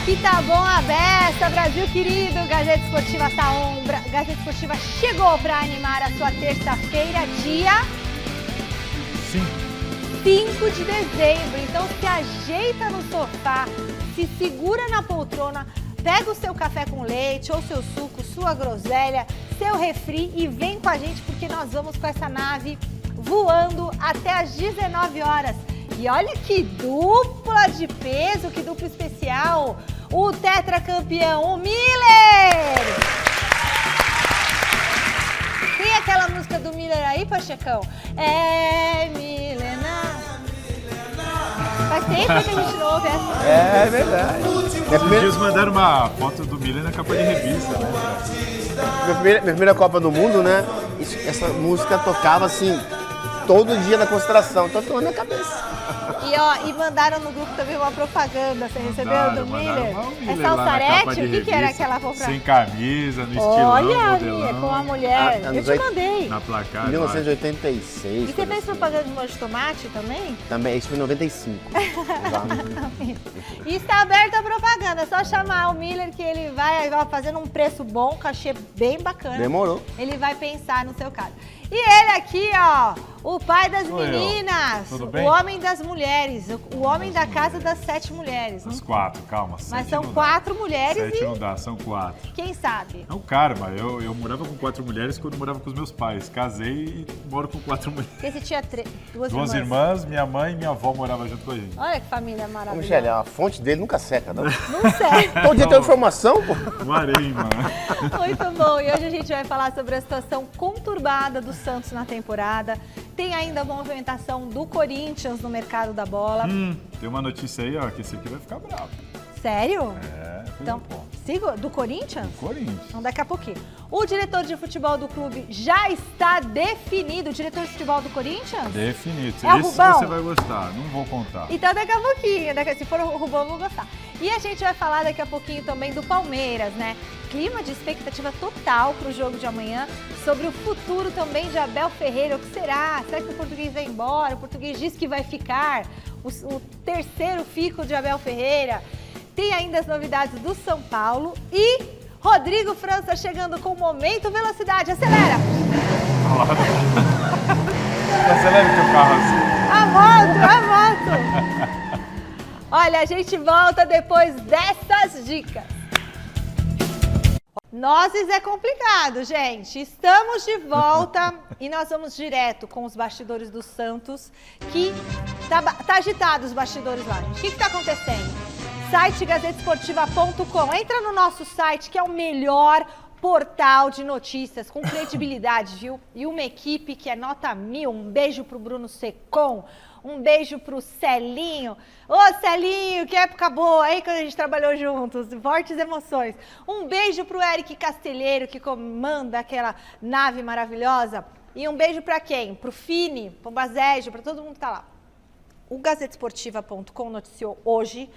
Que tá bom a beça, Brasil querido! Gazeta Esportiva tá on. Gazeta Esportiva chegou para animar a sua terça-feira, dia 5 de dezembro. Então se ajeita no sofá, se segura na poltrona, pega o seu café com leite ou seu suco, sua groselha, seu refri e vem com a gente porque nós vamos com essa nave voando até às 19 horas. E olha que dupla de peso, que dupla especial! O tetracampeão, o Miller! Tem aquela música do Miller aí, Pachecão? É Milena. Faz tempo que a gente não ouve essa. É verdade. Esses dias mandaram uma foto do Miller na capa de revista, né? Minha primeira Copa do Mundo, né? Essa música tocava assim, todo dia na concentração. Então ficou na minha cabeça. E mandaram no grupo também uma propaganda. Você recebeu do Miller? É salsarete? O que era aquela propaganda? Sem camisa, no estilão, olha, modelão. com a mulher. Eu te mandei. Na placar. 1986. E você fez propaganda de molho de tomate também? Também, isso foi em 95. E está aberta a propaganda. É só chamar o Miller que ele vai fazendo um preço bom, cachê bem bacana. Demorou. Ele vai pensar no seu caso. E ele aqui, ó, o pai das meninas, Tudo bem? o homem das mulheres, o homem da casa das 7 mulheres. As 4, calma. Mas são 4 mulheres 7 e... não dá, são 4. Quem sabe? É um karma. Eu morava com 4 mulheres quando morava com os meus pais. Casei e moro com 4 mulheres. Porque você tinha duas irmãs, minha mãe e minha avó moravam junto com a gente. Olha que família maravilhosa. Michele, a fonte dele nunca seca, não? Não sei. Todo dia tem informação, pô. Um harém, mano. Muito bom. E hoje a gente vai falar sobre a situação conturbada do Santos na temporada. Tem ainda a movimentação do Corinthians no mercado da bola. Tem uma notícia aí, ó, que esse aqui vai ficar bravo. Sério? Então, sigo do Corinthians? Do Corinthians. Então daqui a pouquinho. O diretor de futebol do clube já está definido. O diretor de futebol do Corinthians? Definido. É o Esse Rubão? você vai gostar, não vou contar. Então daqui a pouquinho, se for o Rubão eu vou gostar. E a gente vai falar daqui a pouquinho também do Palmeiras, né? Clima de expectativa total para o jogo de amanhã, sobre o futuro também de Abel Ferreira. O que será? Será que o português vai embora? O português diz que vai ficar. O terceiro fico de Abel Ferreira. Tem ainda as novidades do São Paulo e Rodrigo França chegando com o Momento Velocidade. Acelera! Acelera o teu carro assim. A moto! Olha, a gente volta depois dessas dicas. Nozes é complicado, gente. Estamos de volta e nós vamos direto com os bastidores do Santos, que tá agitado os bastidores lá, gente. O que está acontecendo? Site gazetesportiva.com. Entra no nosso site, que é o melhor portal de notícias, com credibilidade, viu? E uma equipe que é nota 1000. Um beijo pro Bruno Secom. Um beijo pro Celinho. Ô, Celinho, que época boa, hein, quando a gente trabalhou juntos. Fortes emoções. Um beijo pro Eric Castelheiro, que comanda aquela nave maravilhosa. E um beijo pra quem? Pro Fini, pro Bazejo, pra todo mundo que tá lá. O gazetesportiva.com noticiou hoje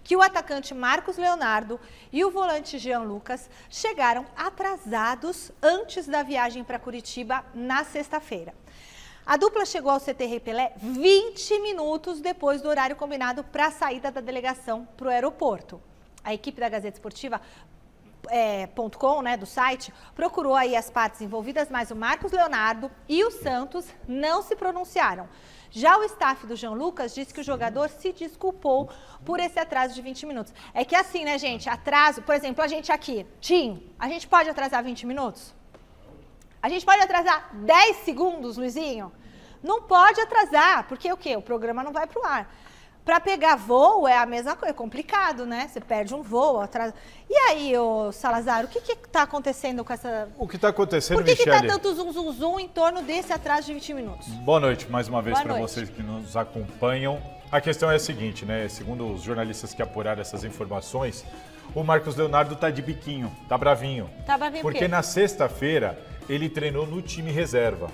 que o atacante Marcos Leonardo e o volante Jean Lucas chegaram atrasados antes da viagem para Curitiba na sexta-feira. A dupla chegou ao CT Rei Pelé 20 minutos depois do horário combinado para a saída da delegação para o aeroporto. A equipe da Gazeta Esportiva .com, né, do site, procurou aí as partes envolvidas, mas o Marcos Leonardo e o Santos não se pronunciaram. Já o staff do Jean Lucas disse que o jogador se desculpou por esse atraso de 20 minutos. É que assim, né, gente, atraso, por exemplo, a gente aqui, Tim, a gente pode atrasar 20 minutos? A gente pode atrasar 10 segundos, Luizinho? Não pode atrasar, porque o quê? O programa não vai pro ar. Para pegar voo é a mesma coisa, é complicado, né? Você perde um voo, atrasa. E aí, ô Salazar, o que está acontecendo com essa... O que está acontecendo, Por que Michele? está tanto zum em torno desse atraso de 20 minutos? Boa noite, mais uma vez para noite. vocês que nos acompanham. A questão é a seguinte, né? Segundo os jornalistas que apuraram essas informações, o Marcos Leonardo tá de biquinho, tá bravinho. Tá bravinho por Porque quê? na sexta-feira ele treinou no time reserva.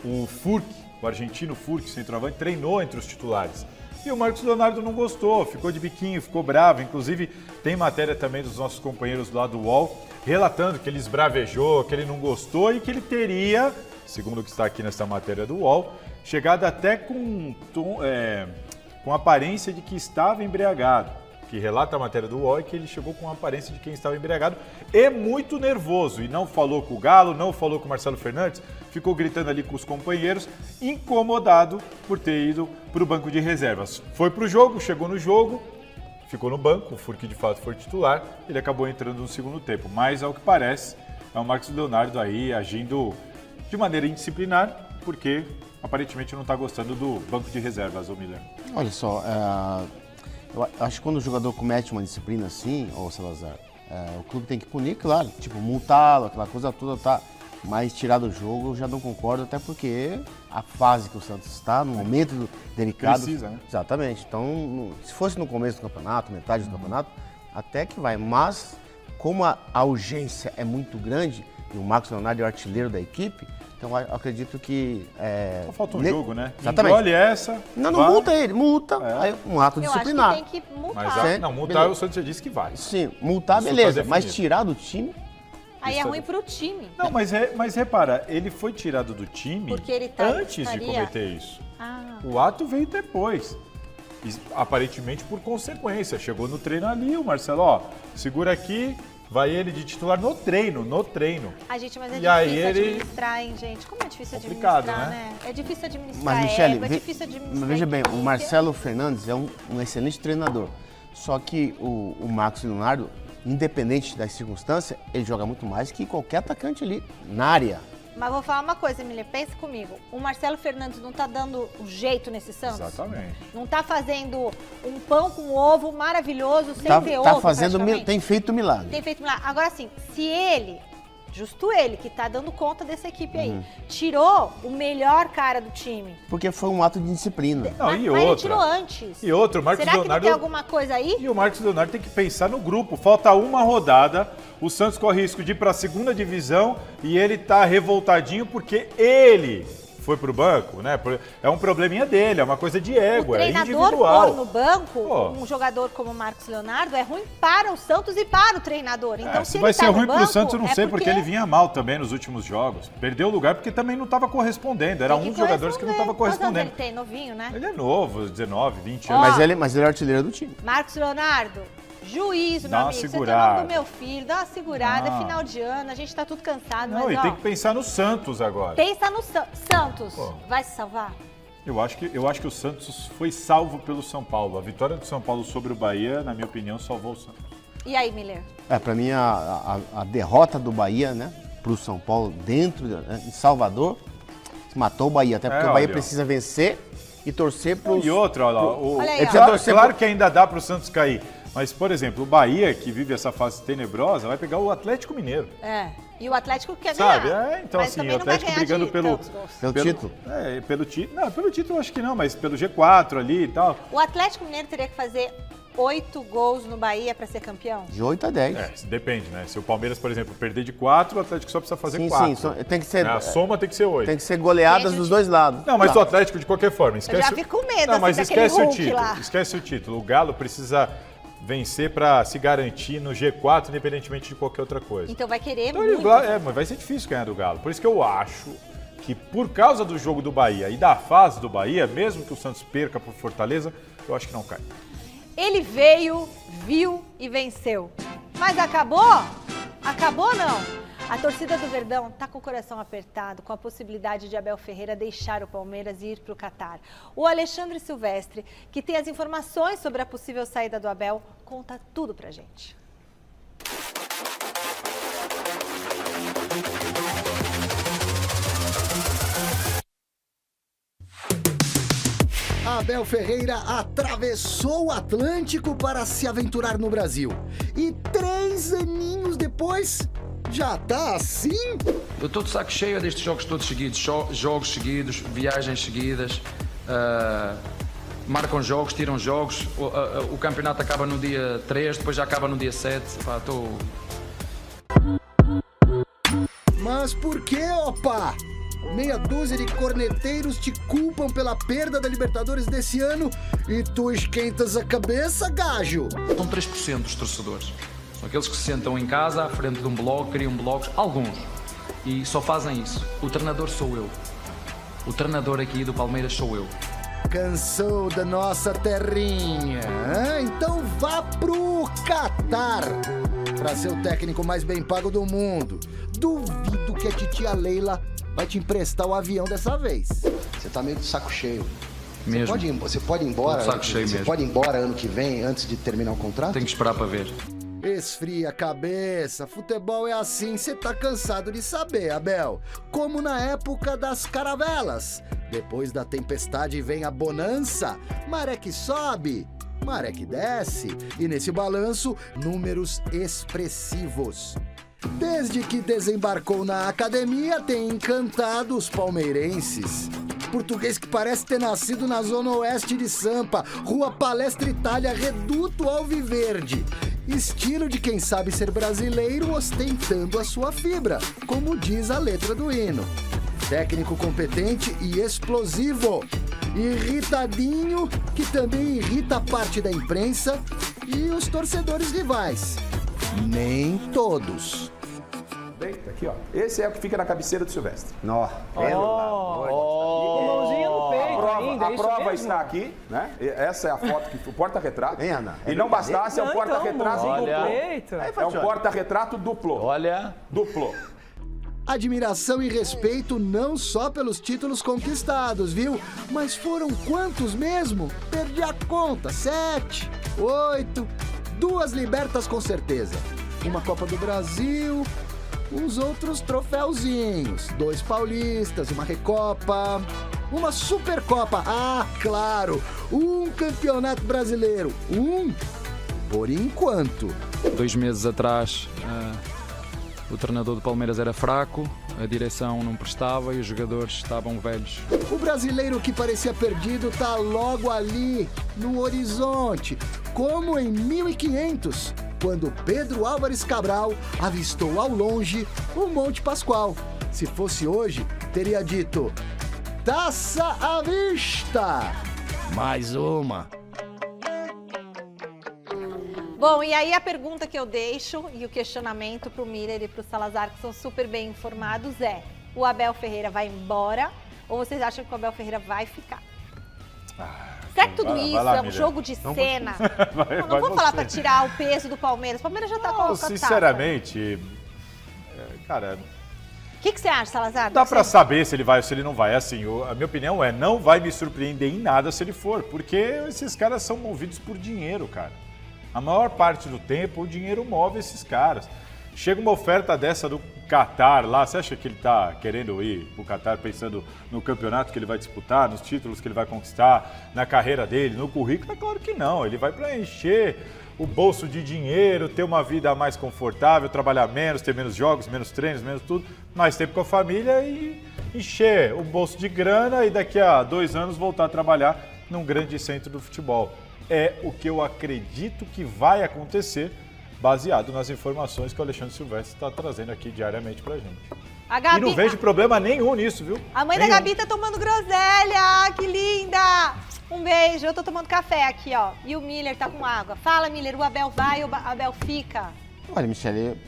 O Furk, o argentino Furk, centroavante, treinou entre os titulares. E o Marcos Leonardo não gostou, ficou de biquinho, ficou bravo. Inclusive, tem matéria também dos nossos companheiros lá do UOL, relatando que ele esbravejou, que ele não gostou e que ele teria, segundo o que está aqui nessa matéria do UOL, chegado até com aparência de que estava embriagado. que relata a matéria do UOL é que ele chegou com a aparência de quem estava embriagado e muito nervoso. E não falou com o Galo, não falou com o Marcelo Fernandes, ficou gritando ali com os companheiros, incomodado por ter ido para o banco de reservas. Foi para o jogo, chegou no jogo, ficou no banco, o Furque de fato foi titular, ele acabou entrando no segundo tempo. Mas, ao que parece, é o Marcos Leonardo aí agindo de maneira indisciplinar, porque aparentemente não está gostando do banco de reservas, ô Miller. Olha só, eu acho que quando o jogador comete uma disciplina assim, ô Salazar, o clube tem que punir, claro, tipo, multá-lo, aquela coisa toda, tá? Mas tirar do jogo eu já não concordo, até porque a fase que o Santos está, no momento delicado... Precisa, né? Exatamente. Então, se fosse no começo do campeonato, metade do campeonato, até que vai. Mas, como a urgência é muito grande, e o Marcos Leonardo é o artilheiro da equipe, então eu acredito que... Só falta um jogo, né? Exatamente. Engole essa. Não vai. multa ele, multa, aí um ato disciplinar. Eu acho que tem que multar. Mas não, multar Beleza. o Santos já disse que vai. Sim, multar, Isso beleza, tá mas definido. tirar do time... Aí é ruim pro time. Não, mas repara, ele foi tirado do time Porque ele antes de cometer isso. O ato veio depois. E, aparentemente por consequência. Chegou no treino ali, o Marcelo, ó, segura aqui, vai ele de titular no treino. Gente, mas é E difícil aí ele- administrar, hein, gente? Como é difícil Complicado, administrar, né? É difícil administrar Mas, Michele, ego, é difícil administrar veja bem, equipe. o Marcelo Fernandes é um excelente treinador. Só que o Marcos Leonardo, independente das circunstâncias, ele joga muito mais que qualquer atacante ali na área. Mas vou falar uma coisa, Emília, pensa comigo. O Marcelo Fernandes não tá dando o jeito nesse Santos? Exatamente. Não tá fazendo um pão com ovo maravilhoso, sem ter Tá ovo, fazendo, praticamente? tem feito milagre. Tem feito milagre. Agora, assim, se ele, justo ele, que tá dando conta dessa equipe aí, tirou o melhor cara do time. Porque foi um ato de disciplina. Não, mas e ele outra? tirou antes. E outro, o Marcos Será que não Leonardo... tem alguma coisa aí? E o Marcos Leonardo tem que pensar no grupo. Falta uma rodada, o Santos corre risco de ir para a segunda divisão e ele tá revoltadinho porque ele foi pro banco, né? É um probleminha dele, é uma coisa de ego, O é treinador individual. pôr no banco Pô. um jogador como o Marcos Leonardo é ruim para o Santos e para o treinador. Então, se Se ele vai tá ser no ruim banco, pro Santos, eu não é sei, porque ele vinha mal também nos últimos jogos. Perdeu o lugar porque também não estava correspondendo. Era tem um que dos jogadores que não estava corresponder. correspondendo. Quantos anos ele tem? Novinho, né? Ele é novo, 19, 20 Ó, anos. Mas ele é artilheiro do time. Marcos Leonardo, juízo, Dá meu uma amigo. Você tem o segurada. nome do meu filho, dá uma segurada, Não. é final de ano, a gente tá tudo cansado, Não, mas e ó, tem que pensar no Santos agora. pensa no Santos. Pô. Vai se salvar? Eu acho que o Santos foi salvo pelo São Paulo. A vitória do São Paulo sobre o Bahia, na minha opinião, salvou o Santos. E aí, Miller? Pra mim, a derrota do Bahia, né, pro São Paulo, em Salvador, matou o Bahia. Até porque o Bahia olha, precisa vencer e torcer pros... E outra, olha lá, Olha aí, Ele ó. precisa torcer claro que ainda dá para o Santos cair. Mas, por exemplo, o Bahia, que vive essa fase tenebrosa, vai pegar o Atlético Mineiro. É. E o Atlético quer Sabe? ganhar. Então, mas assim, também o não vai Atlético ganhar brigando de pelo tantos gols. Pelo título? Pelo título. Não, pelo título eu acho que não, mas pelo G4 ali e tal. O Atlético Mineiro teria que fazer 8 gols no Bahia para ser campeão? De 8 a 10. Depende, né? Se o Palmeiras, por exemplo, perder de 4, o Atlético só precisa fazer Sim, 4. sim, tem que ser... A soma tem que ser 8. Tem que ser goleadas Gente, dos dois lados. Não, mas Tá. o Atlético, de qualquer forma, esquece... Eu já fico com medo, Não, assim, mas daquele esquece o Hulk título. lá. Esquece o título. O Galo precisa vencer para se garantir no G4, independentemente de qualquer outra coisa. Então vai querer Então, muito. mas vai ser difícil ganhar do Galo. Por isso que eu acho que, por causa do jogo do Bahia e da fase do Bahia, mesmo que o Santos perca por Fortaleza, eu acho que não cai. Ele veio, viu e venceu. Mas acabou? Acabou não? A torcida do Verdão está com o coração apertado com a possibilidade de Abel Ferreira deixar o Palmeiras e ir para o Catar. O Alexandre Silvestre, que tem as informações sobre a possível saída do Abel, conta tudo pra gente. Abel Ferreira atravessou o Atlântico para se aventurar no Brasil. E 3 aninhos depois, já tá assim? Eu estou de saco cheio destes jogos todos seguidos, jogos seguidos, viagens seguidas, marcam jogos, tiram jogos, o campeonato acaba no dia 3, depois já acaba no dia 7, estou... Mas por que, opa? Meia dúzia de corneteiros te culpam pela perda da Libertadores desse ano e tu esquentas a cabeça, gajo? São 3% dos torcedores. São aqueles que se sentam em casa, à frente de um blog, criam blogs, alguns, e só fazem isso. O treinador sou eu. O treinador aqui do Palmeiras sou eu. Cansou da nossa terrinha? Hã? Então vá pro Catar para ser o técnico mais bem pago do mundo. Duvido que a titia Leila vai te emprestar o avião dessa vez. Você tá meio de saco cheio. Mesmo. Você pode ir embora? Tô de saco cheio você mesmo. pode ir embora ano que vem, antes de terminar o contrato? Tenho que esperar para ver. Esfria a cabeça, futebol é assim, você tá cansado de saber, Abel. Como na época das caravelas. Depois da tempestade vem a bonança, maré que sobe, maré que desce. E nesse balanço, números expressivos. Desde que desembarcou na academia, tem encantado os palmeirenses. Português que parece ter nascido na zona oeste de Sampa, Rua Palestra Itália, Reduto Alviverde. Estilo de quem sabe ser brasileiro ostentando a sua fibra, como diz a letra do hino. Técnico competente e explosivo. Irritadinho, que também irrita parte da imprensa e os torcedores rivais. Nem todos. Aqui, ó. Esse é o que fica na cabeceira do Silvestre. Nossa. Com mãozinha no peito ainda, A é isso prova mesmo? está aqui, né? Essa é a foto, o porta-retrato. Hein, Ana? E não bastasse, é um Não, porta-retrato então, duplo. peito. É um porta-retrato duplo. Olha, Duplo. Admiração e respeito não só pelos títulos conquistados, viu? Mas foram quantos mesmo? Perdi a conta. 7, 8, 2 libertas com certeza. Uma Copa do Brasil, uns outros troféuzinhos. 2 paulistas, uma Recopa, uma Supercopa. Ah, claro! Um campeonato brasileiro. Por enquanto. 2 meses atrás, o treinador do Palmeiras era fraco, a direção não prestava e os jogadores estavam velhos. O brasileiro que parecia perdido tá logo ali, no horizonte, como em 1500, quando Pedro Álvares Cabral avistou ao longe o Monte Pascoal. Se fosse hoje, teria dito: taça à vista! Mais uma. Bom, e aí a pergunta que eu deixo e o questionamento para o Miller e para o Salazar, que são super bem informados, é: o Abel Ferreira vai embora ou vocês acham que o Abel Ferreira vai ficar? Será que tudo vai isso lá, é um Miller. jogo de cena? Vai Não vou falar você. para tirar o peso do Palmeiras. O Palmeiras já está com a taça. Sinceramente, cara, O que você acha, Salazar? dá pra saber se ele vai ou se ele não vai. Assim, a minha opinião é, não vai me surpreender em nada se ele for, porque esses caras são movidos por dinheiro, cara. A maior parte do tempo, o dinheiro move esses caras. Chega uma oferta dessa do Catar lá, você acha que ele tá querendo ir pro Catar pensando no campeonato que ele vai disputar, nos títulos que ele vai conquistar, na carreira dele, no currículo? É claro que não, ele vai para encher o bolso de dinheiro, ter uma vida mais confortável, trabalhar menos, ter menos jogos, menos treinos, menos tudo, mais tempo com a família e encher o bolso de grana e daqui a 2 anos voltar a trabalhar num grande centro do futebol. É o que eu acredito que vai acontecer, baseado nas informações que o Alexandre Silvestre está trazendo aqui diariamente pra gente. A Gabi, E não vejo problema nenhum nisso, viu? a mãe da Gabi tá tomando groselha, que linda! Um beijo, eu tô tomando café aqui, ó. E o Miller tá com água. Fala, Miller, o Abel vai ou o Abel fica? Olha, Michele,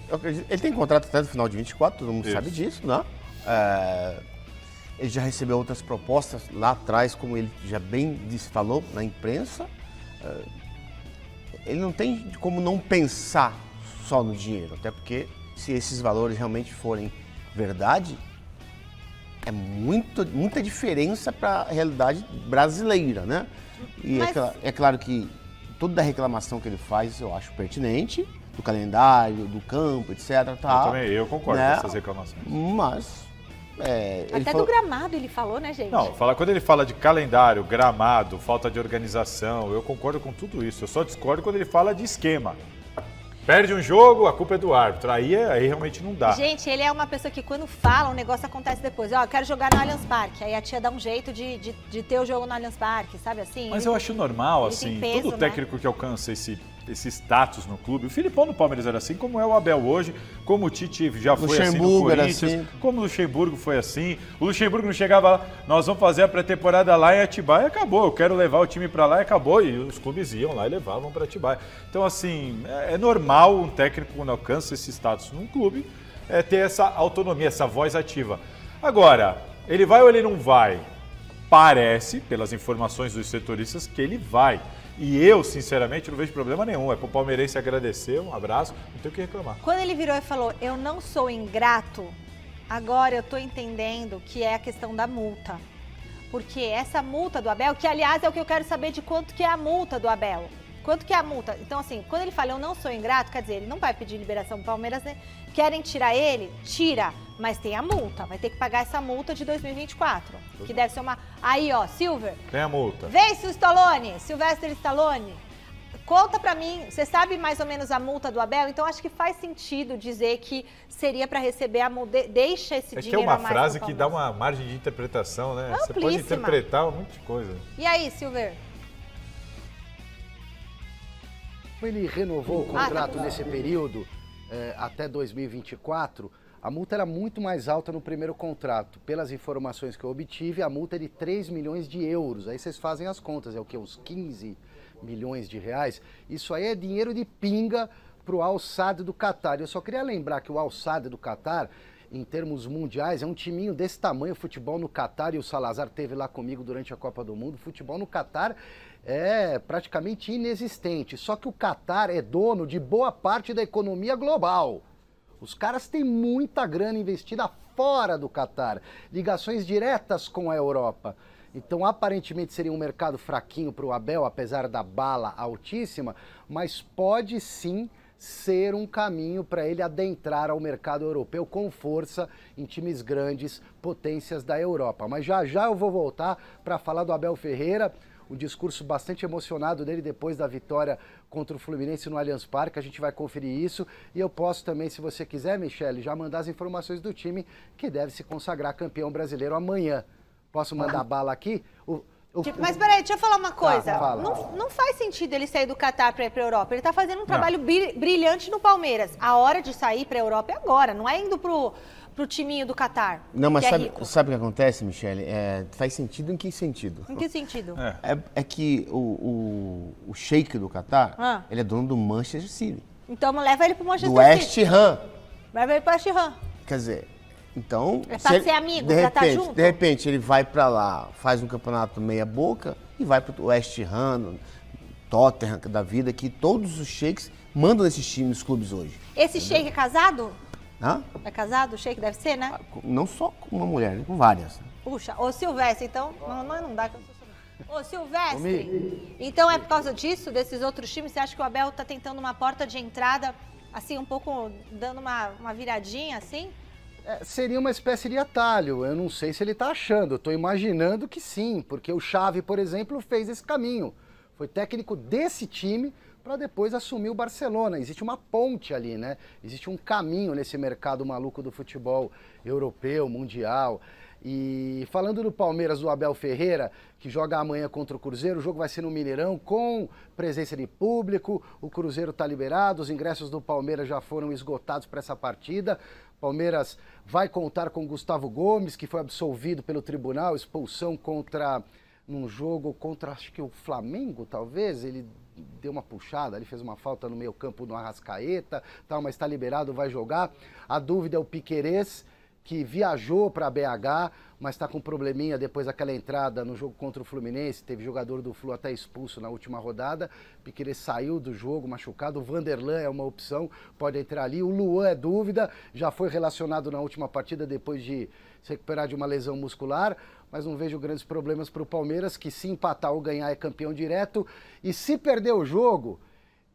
eu acredito, ele tem contrato até o final de 24, todo mundo Isso. sabe disso, né? Ele já recebeu outras propostas lá atrás, como ele já bem falou na imprensa. Ele não tem como não pensar só no dinheiro, até porque se esses valores realmente forem verdade, é muita diferença para a realidade brasileira, né? E Mas- é claro que toda a reclamação que ele faz eu acho pertinente, do calendário, do campo, etc. Tá, Eu concordo né? com essas reclamações. Mas ele Até falou- do gramado ele falou, né, gente? Não, quando ele fala de calendário, gramado, falta de organização, eu concordo com tudo isso. Eu só discordo quando ele fala de esquema. Perde um jogo, a culpa é do árbitro. Aí realmente não dá. Gente, ele é uma pessoa que quando fala, o negócio acontece depois. Ó, eu quero jogar no Allianz Parque. Aí a tia dá um jeito de ter o jogo no Allianz Parque, sabe assim? Mas Ele- eu acho normal, ele tem assim, peso, todo né? técnico que alcança esse status no clube. O Filipão no Palmeiras era assim, como é o Abel hoje, como o Tite já foi assim no Luxemburgo era Corinthians, assim. como o Luxemburgo foi assim. O Luxemburgo não chegava lá, nós vamos fazer a pré-temporada lá em Atibaia e acabou. Eu quero levar o time pra lá e acabou. E os clubes iam lá e levavam pra Atibaia. Então, assim, é normal um técnico, quando alcança esse status num clube, ter essa autonomia, essa voz ativa. Agora, ele vai ou ele não vai? Parece, pelas informações dos setoristas, que ele vai. E eu, sinceramente, não vejo problema nenhum. É pro palmeirense agradecer, um abraço, não tem o que reclamar. Quando ele virou e falou, eu não sou ingrato, agora eu tô entendendo que é a questão da multa. Porque essa multa do Abel, que aliás é o que eu quero saber de quanto que é a multa do Abel. Quanto que é a multa? Então, assim, quando ele fala eu não sou ingrato, quer dizer, ele não vai pedir liberação do Palmeiras, né? Querem tirar ele? Tira. Mas tem a multa. Vai ter que pagar essa multa de 2024. Que deve ser uma... Aí, ó, Silver. Tem a multa. Vence o Stallone, Sylvester Stallone. Conta pra mim, você sabe mais ou menos a multa do Abel? Então, acho que faz sentido dizer que seria pra receber a multa. Deixa esse dinheiro É que é a uma mais frase pro que dá Palmeiras. uma margem de interpretação, né? Você pode Amplíssima. interpretar um monte de coisa. E aí, Silver? Ele renovou o contrato tá bom. nesse período até 2024. A multa era muito mais alta no primeiro contrato. Pelas informações que eu obtive, a multa é de 3 milhões de euros. Aí vocês fazem as contas, é o quê? Uns 15 milhões de reais. Isso aí é dinheiro de pinga para o Al Sadd do Catar. Eu só queria lembrar que o Al Sadd do Catar, em termos mundiais, é um timinho desse tamanho. Futebol no Catar, e o Salazar esteve lá comigo durante a Copa do Mundo. Futebol no Catar é praticamente inexistente. Só que o Catar é dono de boa parte da economia global. Os caras têm muita grana investida fora do Catar, ligações diretas com a Europa. Então, aparentemente, seria um mercado fraquinho para o Abel, apesar da bala altíssima, mas pode sim ser um caminho para ele adentrar ao mercado europeu com força em times grandes, potências da Europa. Mas já já eu vou voltar para falar do Abel Ferreira, um discurso bastante emocionado dele depois da vitória contra o Fluminense no Allianz Parque. A gente vai conferir isso e eu posso também, se você quiser, Michele, já mandar as informações do time que deve se consagrar campeão brasileiro amanhã. Posso mandar bala aqui? Mas peraí, deixa eu falar uma coisa. fala. Não faz sentido ele sair do Catar para ir para a Europa. Ele tá fazendo um trabalho brilhante no Palmeiras. A hora de sair para a Europa é agora, não é indo pro timinho do Catar. Não, mas que é sabe rico. o que acontece, Michele? Faz sentido em que sentido? Em que sentido? É que o sheik do Catar, ele é dono do Manchester City. Então leva ele pro Manchester Do West City. Ham. Leva ele pro West Ham. Quer dizer, então... É pra ser amigo, pra tá junto? De repente, ele vai pra lá, faz um campeonato meia boca e vai pro West Ham, Tottenham da vida, que todos os sheiks mandam nesses times, nos clubes hoje. Esse sheik é casado? Hã? É casado? O sheik deve ser, né? Não só com uma mulher, com várias. Puxa, ô Silvestre, então... Não dá que eu sou Ô Silvestre, então é por causa disso, desses outros times, você acha que o Abel tá tentando uma porta de entrada, assim, um pouco dando uma viradinha, assim? Seria uma espécie de atalho. Eu não sei se ele está achando. Eu estou imaginando que sim, porque o Xavi, por exemplo, fez esse caminho. Foi técnico desse time para depois assumir o Barcelona. Existe uma ponte ali, né? Existe um caminho nesse mercado maluco do futebol europeu, mundial. E falando do Palmeiras, do Abel Ferreira, que joga amanhã contra o Cruzeiro, o jogo vai ser no Mineirão, com presença de público, o Cruzeiro está liberado, os ingressos do Palmeiras já foram esgotados para essa partida. Palmeiras vai contar com Gustavo Gomes, que foi absolvido pelo tribunal, expulsão num jogo contra, acho que o Flamengo, talvez, ele deu uma puxada, ele fez uma falta no meio campo do Arrascaeta, mas está liberado, vai jogar. A dúvida é o Piquerez, que viajou para BH, mas está com probleminha depois daquela entrada no jogo contra o Fluminense. Teve jogador do Flu até expulso na última rodada. Piquerez saiu do jogo machucado. O Vanderlan é uma opção, pode entrar ali. O Luan é dúvida, já foi relacionado na última partida depois de se recuperar de uma lesão muscular. Mas não vejo grandes problemas para o Palmeiras, que se empatar ou ganhar é campeão direto. E se perder o jogo...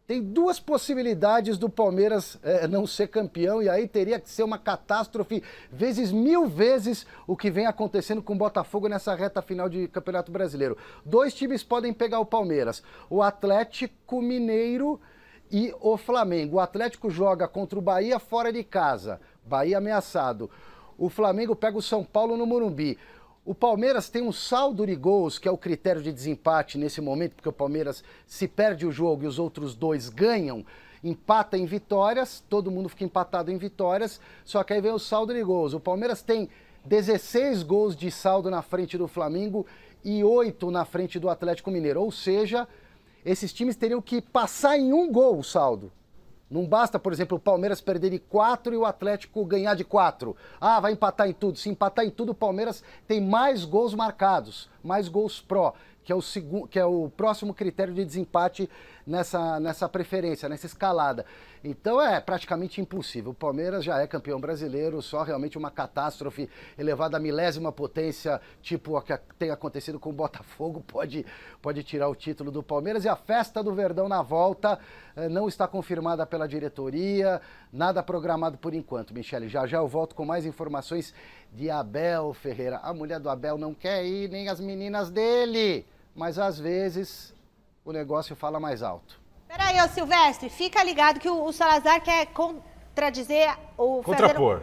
Tem duas possibilidades do Palmeiras não ser campeão, e aí teria que ser uma catástrofe, vezes 1000 vezes o que vem acontecendo com o Botafogo nessa reta final de Campeonato Brasileiro. 2 times podem pegar o Palmeiras, o Atlético Mineiro e o Flamengo. O Atlético joga contra o Bahia fora de casa, Bahia ameaçado. O Flamengo pega o São Paulo no Morumbi. O Palmeiras tem um saldo de gols, que é o critério de desempate nesse momento, porque o Palmeiras, se perde o jogo e os outros 2 ganham, empata em vitórias, todo mundo fica empatado em vitórias, só que aí vem o saldo de gols. O Palmeiras tem 16 gols de saldo na frente do Flamengo e 8 na frente do Atlético Mineiro, ou seja, esses times teriam que passar em 1 gol o saldo. Não basta, por exemplo, o Palmeiras perder de 4 e o Atlético ganhar de 4. Ah, vai empatar em tudo. Se empatar em tudo, o Palmeiras tem mais gols marcados, mais gols pró, que é o próximo critério de desempate nessa preferência, nessa escalada. Então é praticamente impossível. O Palmeiras já é campeão brasileiro, só realmente uma catástrofe elevada à milésima potência, tipo a que tem acontecido com o Botafogo, pode tirar o título do Palmeiras. E a festa do Verdão na volta não está confirmada pela diretoria, nada programado por enquanto, Michele. Já eu volto com mais informações de Abel Ferreira. A mulher do Abel não quer ir, nem as meninas dele, mas às vezes o negócio fala mais alto. Peraí, ô Silvestre, fica ligado que o Salazar quer contradizer o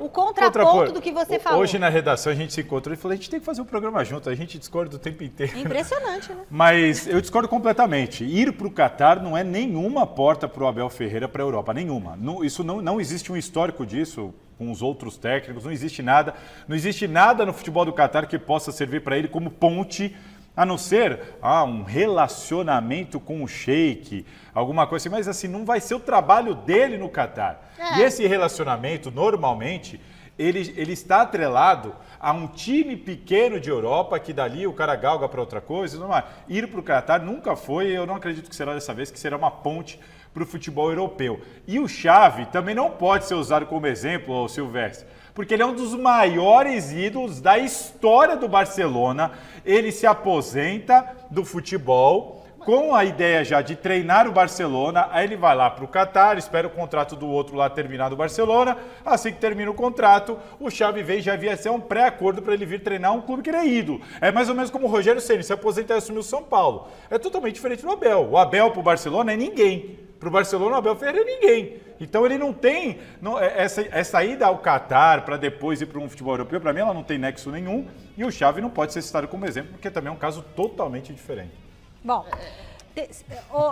contraponto do que você falou. Hoje na redação a gente se encontrou e falou, a gente tem que fazer um programa junto, a gente discorda o tempo inteiro. Impressionante, né? Mas eu discordo completamente. Ir para o Catar não é nenhuma porta para o Abel Ferreira para a Europa, nenhuma. Não existe um histórico disso com os outros técnicos, não existe nada. Não existe nada no futebol do Catar que possa servir para ele como ponte, a não ser um relacionamento com o Sheik, alguma coisa assim, mas assim, não vai ser o trabalho dele no Catar. E esse relacionamento, normalmente, ele está atrelado a um time pequeno de Europa, que dali o cara galga para outra coisa. Não é. Ir para o Catar nunca foi, eu não acredito que será dessa vez, que será uma ponte para o futebol europeu. E o Xavi também não pode ser usado como exemplo, Silvestre, porque ele é um dos maiores ídolos da história do Barcelona. Ele se aposenta do futebol com a ideia já de treinar o Barcelona, aí ele vai lá para o Catar, espera o contrato do outro lá terminar do Barcelona, assim que termina o contrato, o Xavi vem, já havia ser um pré-acordo para ele vir treinar um clube que ele é ídolo. É mais ou menos como o Rogério Ceni se aposentar e assumir o São Paulo. É totalmente diferente do Abel. O Abel para o Barcelona é ninguém. Para o Barcelona, o Abel Ferreira é ninguém. Então ele não tem essa ida ao Catar para depois ir para um futebol europeu, para mim ela não tem nexo nenhum, e o Xavi não pode ser citado como exemplo, porque também é um caso totalmente diferente. Bom,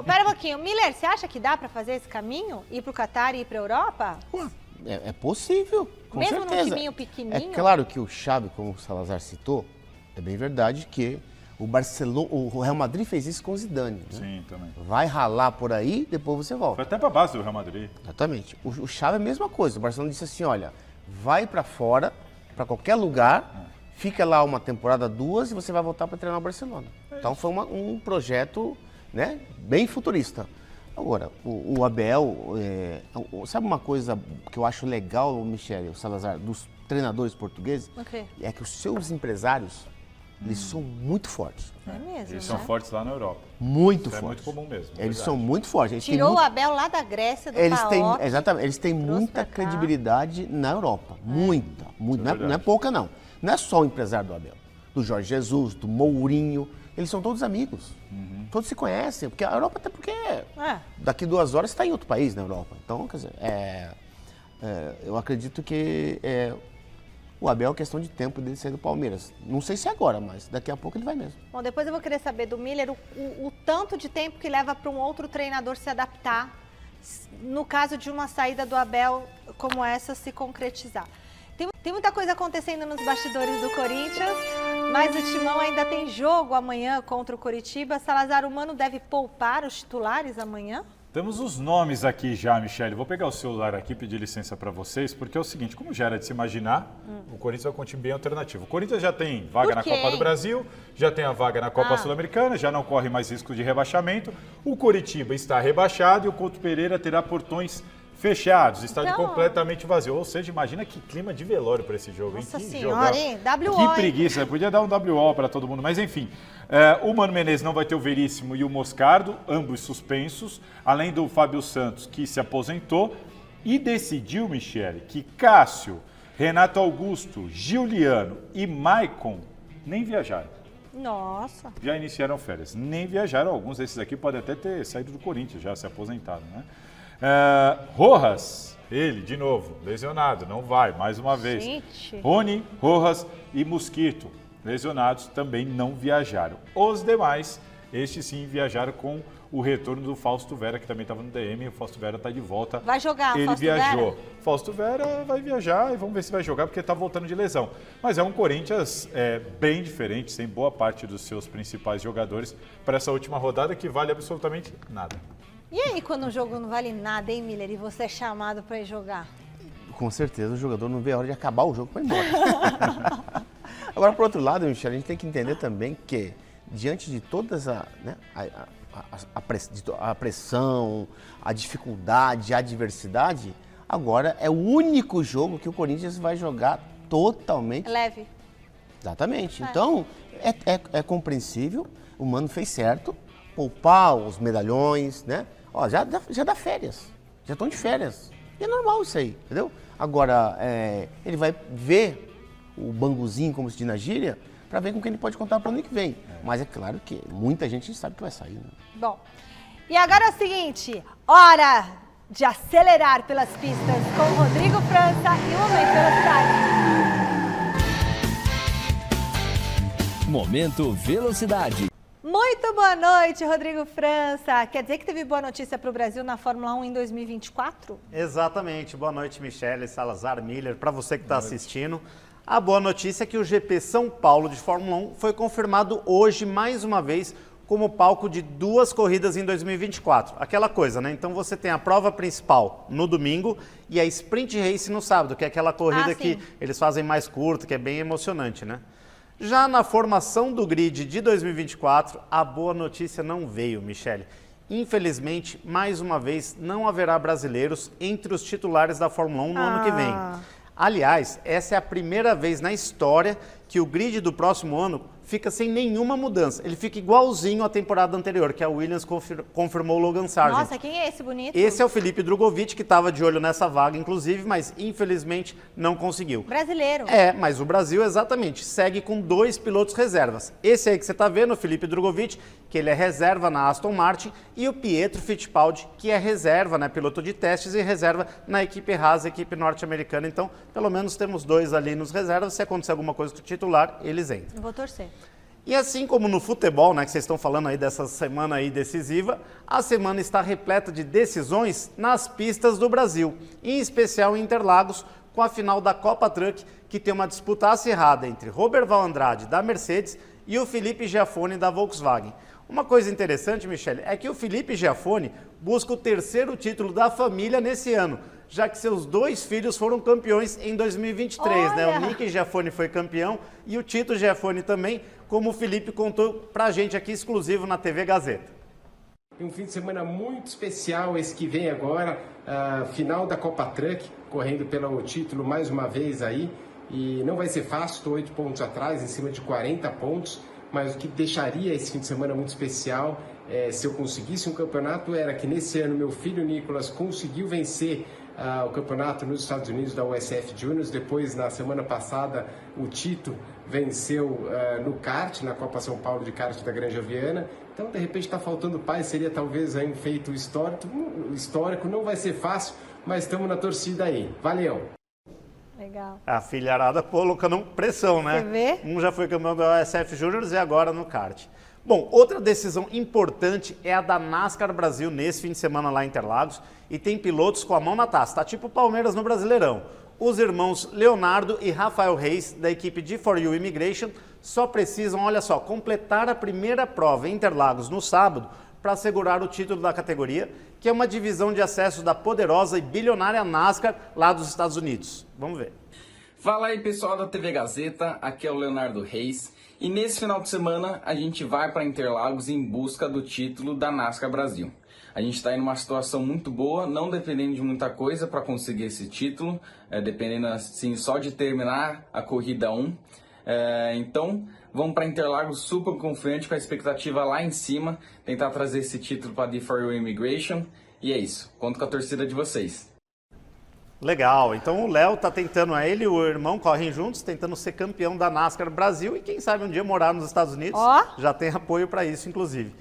pera um pouquinho. Miller, você acha que dá para fazer esse caminho? Ir para o Catar e ir para a Europa? É possível, com mesmo certeza. Num timinho pequenininho? É claro que o Xavi, como o Salazar citou, é bem verdade que o Real Madrid fez isso com o Zidane. Né? Sim, também. Vai ralar por aí, depois você volta. Foi até para a base do Real Madrid. Exatamente. O Xavi é a mesma coisa. O Barcelona disse assim, olha, vai para fora, para qualquer lugar, fica lá uma temporada, 2 e você vai voltar para treinar o Barcelona. Então foi um projeto, né, bem futurista. Agora, o Abel, sabe uma coisa que eu acho legal, Michele, o Salazar, dos treinadores portugueses? Okay. É que os seus empresários, eles são muito fortes. É mesmo, Eles são fortes lá na Europa. Muito Isso fortes. É muito comum mesmo. Eles são muito fortes. Eles Tirou têm o Abel lá da Grécia, do PAOK. Exatamente, eles têm muita pra cá. credibilidade na Europa. Muita. Não é pouca, não. Não é só o empresário do Abel. Do Jorge Jesus, do Mourinho. Eles são todos amigos. Todos se conhecem. Porque a Europa, até porque daqui 2 horas você está em outro país na Europa. Então, quer dizer, eu acredito que o Abel é questão de tempo dele sair do Palmeiras. Não sei se é agora, mas daqui a pouco ele vai mesmo. Bom, depois eu vou querer saber do Miller o tanto de tempo que leva para um outro treinador se adaptar, no caso de uma saída do Abel como essa se concretizar. Tem muita coisa acontecendo nos bastidores do Corinthians, mas o Timão ainda tem jogo amanhã contra o Coritiba. Salazar, o Mano deve poupar os titulares amanhã? Temos os nomes aqui já, Michele. Vou pegar o celular aqui e pedir licença para vocês, porque é o seguinte, como já era de se imaginar, o Corinthians vai com um time bem alternativo. O Corinthians já tem vaga na Copa do Brasil, já tem a vaga na Copa Sul-Americana, já não corre mais risco de rebaixamento. O Coritiba está rebaixado e o Couto Pereira terá portões fechados, estádio completamente vazio. Ou seja, imagina que clima de velório para esse jogo. Nossa hein? senhora, hein? WO, que preguiça, podia dar um WO para todo mundo, mas enfim. O Mano Menezes não vai ter o Veríssimo e o Moscardo, ambos suspensos, além do Fábio Santos, que se aposentou, e decidiu, Michele, que Cássio, Renato Augusto, Giuliano e Maicon nem viajaram. Nossa. Já iniciaram férias, nem viajaram. Alguns desses aqui podem até ter saído do Corinthians, já se aposentado, né? Rojas, ele, de novo, lesionado, não vai, mais uma vez. Gente. Rony, Rojas e Mosquito, lesionados, também não viajaram. Os demais, estes sim viajaram com o retorno do Fausto Vera, que também estava no DM, o Fausto Vera está de volta. Vai jogar, ele Fausto viajou. Vera? Fausto Vera vai viajar e vamos ver se vai jogar, porque está voltando de lesão. Mas é um Corinthians bem diferente, sem boa parte dos seus principais jogadores, para essa última rodada, que vale absolutamente nada. E aí, quando o jogo não vale nada, hein, Miller? E você é chamado pra ir jogar? Com certeza o jogador não vê a hora de acabar o jogo para ir embora. Agora, por outro lado, Michel, a gente tem que entender também que, diante de toda essa, né, a pressão, a dificuldade, a adversidade, agora é o único jogo que o Corinthians vai jogar totalmente... Leve. Exatamente. Então, é compreensível, o Mano fez certo, poupar os medalhões, né? Ó, já dá férias, já estão de férias. E é normal isso aí, entendeu? Agora, ele vai ver o banguzinho, como se diz na gíria, para ver com quem ele pode contar para o ano que vem. Mas é claro que muita gente sabe que vai sair, né? Bom, e agora é o seguinte, hora de acelerar pelas pistas com o Rodrigo França e o Momento Velocidade. Momento Velocidade. Muito boa noite, Rodrigo França. Quer dizer que teve boa notícia para o Brasil na Fórmula 1 em 2024? Exatamente. Boa noite, Michele, Salazar, Miller. Para você que está assistindo, a boa notícia é que o GP São Paulo de Fórmula 1 foi confirmado hoje, mais uma vez, como palco de 2 corridas em 2024. Aquela coisa, né? Então você tem a prova principal no domingo e a Sprint Race no sábado, que é aquela corrida que eles fazem mais curta, que é bem emocionante, né? Já na formação do grid de 2024, a boa notícia não veio, Michele. Infelizmente, mais uma vez, não haverá brasileiros entre os titulares da Fórmula 1 no ano que vem. Aliás, essa é a primeira vez na história que o grid do próximo ano fica sem nenhuma mudança. Ele fica igualzinho à temporada anterior, que a Williams confirmou o Logan Sargent. Nossa, quem é esse bonito? Esse é o Felipe Drogovic, que estava de olho nessa vaga, inclusive, mas infelizmente não conseguiu. Brasileiro. Mas o Brasil, exatamente, segue com 2 pilotos reservas. Esse aí que você está vendo, o Felipe Drogovic, que ele é reserva na Aston Martin, e o Pietro Fittipaldi, que é reserva, né, piloto de testes e reserva na equipe Haas, equipe norte-americana. Então, pelo menos temos 2 ali nos reservas. Se acontecer alguma coisa com o titular, eles entram. Vou torcer. E assim como no futebol, né, que vocês estão falando aí dessa semana aí decisiva, a semana está repleta de decisões nas pistas do Brasil, em especial em Interlagos, com a final da Copa Truck, que tem uma disputa acirrada entre Roberval Andrade, da Mercedes, e o Felipe Giafone, da Volkswagen. Uma coisa interessante, Michele, é que o Felipe Giafone busca o 3º título da família nesse ano, já que seus 2 filhos foram campeões em 2023, né? O Nick Giafone foi campeão e o Tito Giafone também, como o Felipe contou pra gente aqui, exclusivo na TV Gazeta. Um fim de semana muito especial esse que vem agora, a final da Copa Truck, correndo pelo título mais uma vez aí, e não vai ser fácil, estou 8 pontos atrás, em cima de 40 pontos, mas o que deixaria esse fim de semana muito especial, se eu conseguisse um campeonato, era que nesse ano meu filho Nicolas conseguiu vencer o campeonato nos Estados Unidos da USF Juniors. Depois, na semana passada, o Tito venceu no kart, na Copa São Paulo de kart da Granja Viana. Então, de repente, está faltando paz, seria talvez aí um feito histórico. Não vai ser fácil, mas estamos na torcida aí. Valeu! Legal. A filharada colocando pressão, né? Você vê? Um já foi campeão da USF Juniors e agora no kart. Bom, outra decisão importante é a da NASCAR Brasil nesse fim de semana lá em Interlagos, e tem pilotos com a mão na taça, tá tipo o Palmeiras no Brasileirão. Os irmãos Leonardo e Rafael Reis, da equipe G4U Immigration, só precisam, olha só, completar a primeira prova em Interlagos no sábado para assegurar o título da categoria, que é uma divisão de acesso da poderosa e bilionária NASCAR lá dos Estados Unidos. Vamos ver. Fala aí, pessoal da TV Gazeta, aqui é o Leonardo Reis. E nesse final de semana a gente vai para Interlagos em busca do título da NASCAR Brasil. A gente está em uma situação muito boa, não dependendo de muita coisa para conseguir esse título, dependendo assim só de terminar a corrida 1. Então vamos para Interlagos super confiante, com a expectativa lá em cima, tentar trazer esse título para a G4U Immigration. E é isso, conto com a torcida de vocês. Legal, então o Léo tá tentando, ele e o irmão correm juntos, tentando ser campeão da NASCAR Brasil e quem sabe um dia morar nos Estados Unidos, já tem apoio para isso, inclusive.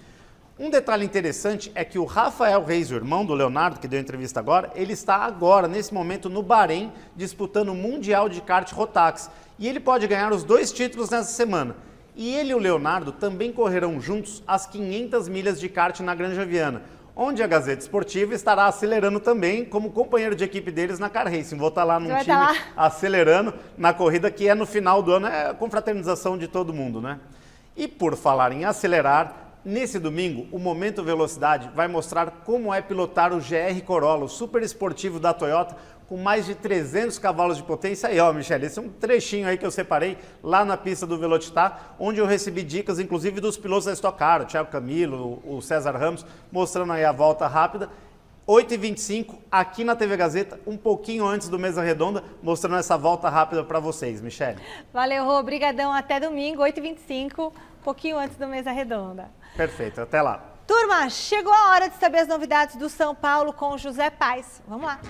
Um detalhe interessante é que o Rafael Reis, o irmão do Leonardo, que deu entrevista agora, ele está agora, nesse momento, no Bahrein, disputando o Mundial de Kart Rotax, e ele pode ganhar os 2 títulos nessa semana. E ele e o Leonardo também correrão juntos as 500 milhas de kart na Granja Viana, onde a Gazeta Esportiva estará acelerando também como companheiro de equipe deles na Car Racing. Vou estar lá num time acelerando na corrida que é no final do ano, é a confraternização de todo mundo, né? E por falar em acelerar, Nesse domingo, o Momento Velocidade vai mostrar como é pilotar o GR Corolla, o super esportivo da Toyota, com mais de 300 cavalos de potência. E ó, Michele, esse é um trechinho aí que eu separei lá na pista do Velocitar, onde eu recebi dicas, inclusive dos pilotos da Stock Car, o Thiago Camilo, o César Ramos, mostrando aí a volta rápida. 8h25, aqui na TV Gazeta, um pouquinho antes do Mesa Redonda, mostrando essa volta rápida para vocês, Michele. Valeu, Rô. Obrigadão. Até domingo, 8h25, um pouquinho antes do Mesa Redonda. Perfeito, até lá. Turma, chegou a hora de saber as novidades do São Paulo com o José Paes. Vamos lá.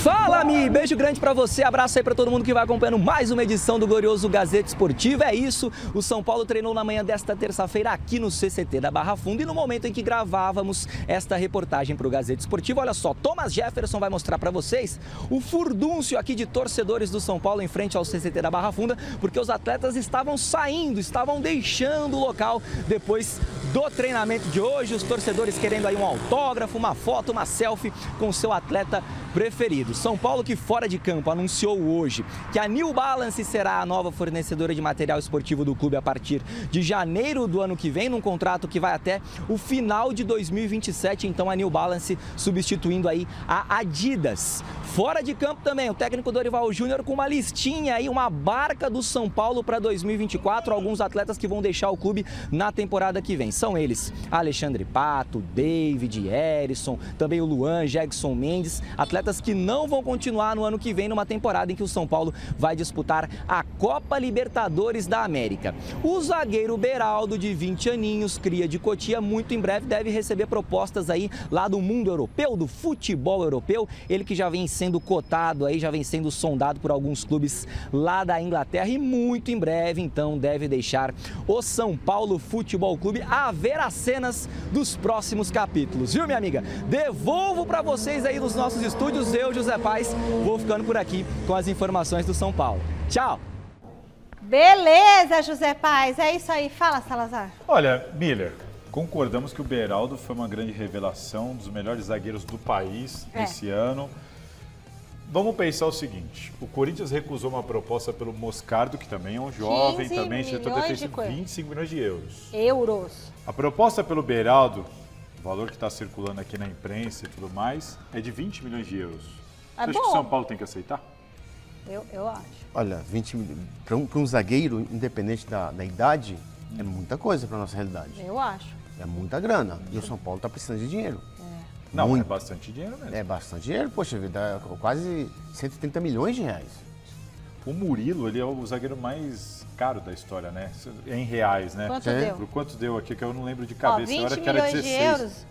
Fala, Mi! Beijo grande pra você, abraço aí pra todo mundo que vai acompanhando mais uma edição do glorioso Gazeta Esportiva. É isso, o São Paulo treinou na manhã desta terça-feira aqui no CCT da Barra Funda e no momento em que gravávamos esta reportagem pro Gazeta Esportiva, olha só, Thomas Jefferson vai mostrar pra vocês o furdúncio aqui de torcedores do São Paulo em frente ao CCT da Barra Funda, porque os atletas estavam saindo, estavam deixando o local depois do treinamento de hoje, os torcedores querendo aí um autógrafo, uma foto, uma selfie com o seu atleta preferido. São Paulo, que fora de campo anunciou hoje que a New Balance será a nova fornecedora de material esportivo do clube a partir de janeiro do ano que vem, num contrato que vai até o final de 2027, então a New Balance substituindo aí a Adidas. Fora de campo também, o técnico Dorival Júnior com uma listinha aí, uma barca do São Paulo para 2024, alguns atletas que vão deixar o clube na temporada que vem. São eles Alexandre Pato, David, Erisson, também o Luan, Jegson Mendes, atletas que não vão continuar no ano que vem, numa temporada em que o São Paulo vai disputar a Copa Libertadores da América. O zagueiro Beraldo, de 20 aninhos, cria de Cotia, muito em breve deve receber propostas aí lá do mundo europeu, do futebol europeu, ele que já vem sendo cotado aí, já vem sendo sondado por alguns clubes lá da Inglaterra e muito em breve, então, deve deixar o São Paulo Futebol Clube a ver as cenas dos próximos capítulos, viu, minha amiga? Devolvo para vocês aí nos nossos estúdios, eu, José Paes, vou ficando por aqui com as informações do São Paulo. Tchau! Beleza, José Paes, é isso aí. Fala, Salazar. Olha, Miller, concordamos que o Beraldo foi uma grande revelação, um dos melhores zagueiros do país esse ano. Vamos pensar o seguinte, o Corinthians recusou uma proposta pelo Moscardo, que também é um jovem, também setor defensivo, 25 milhões de euros. A proposta pelo Beraldo, o valor que está circulando aqui na imprensa e tudo mais, é de 20 milhões de euros. Você acha que o São Paulo tem que aceitar? Eu acho. Olha, 20 milhões, para um zagueiro, independente da idade, é muita coisa para nossa realidade. Eu acho. É muita grana. E o São Paulo está precisando de dinheiro. Não, muito. É bastante dinheiro mesmo. É bastante dinheiro, poxa vida, quase 130 milhões de reais. O Murilo, ele é o zagueiro mais caro da história, né? Em reais, né? Quanto deu? Por quanto deu aqui, que eu não lembro de cabeça. 20 milhões de euros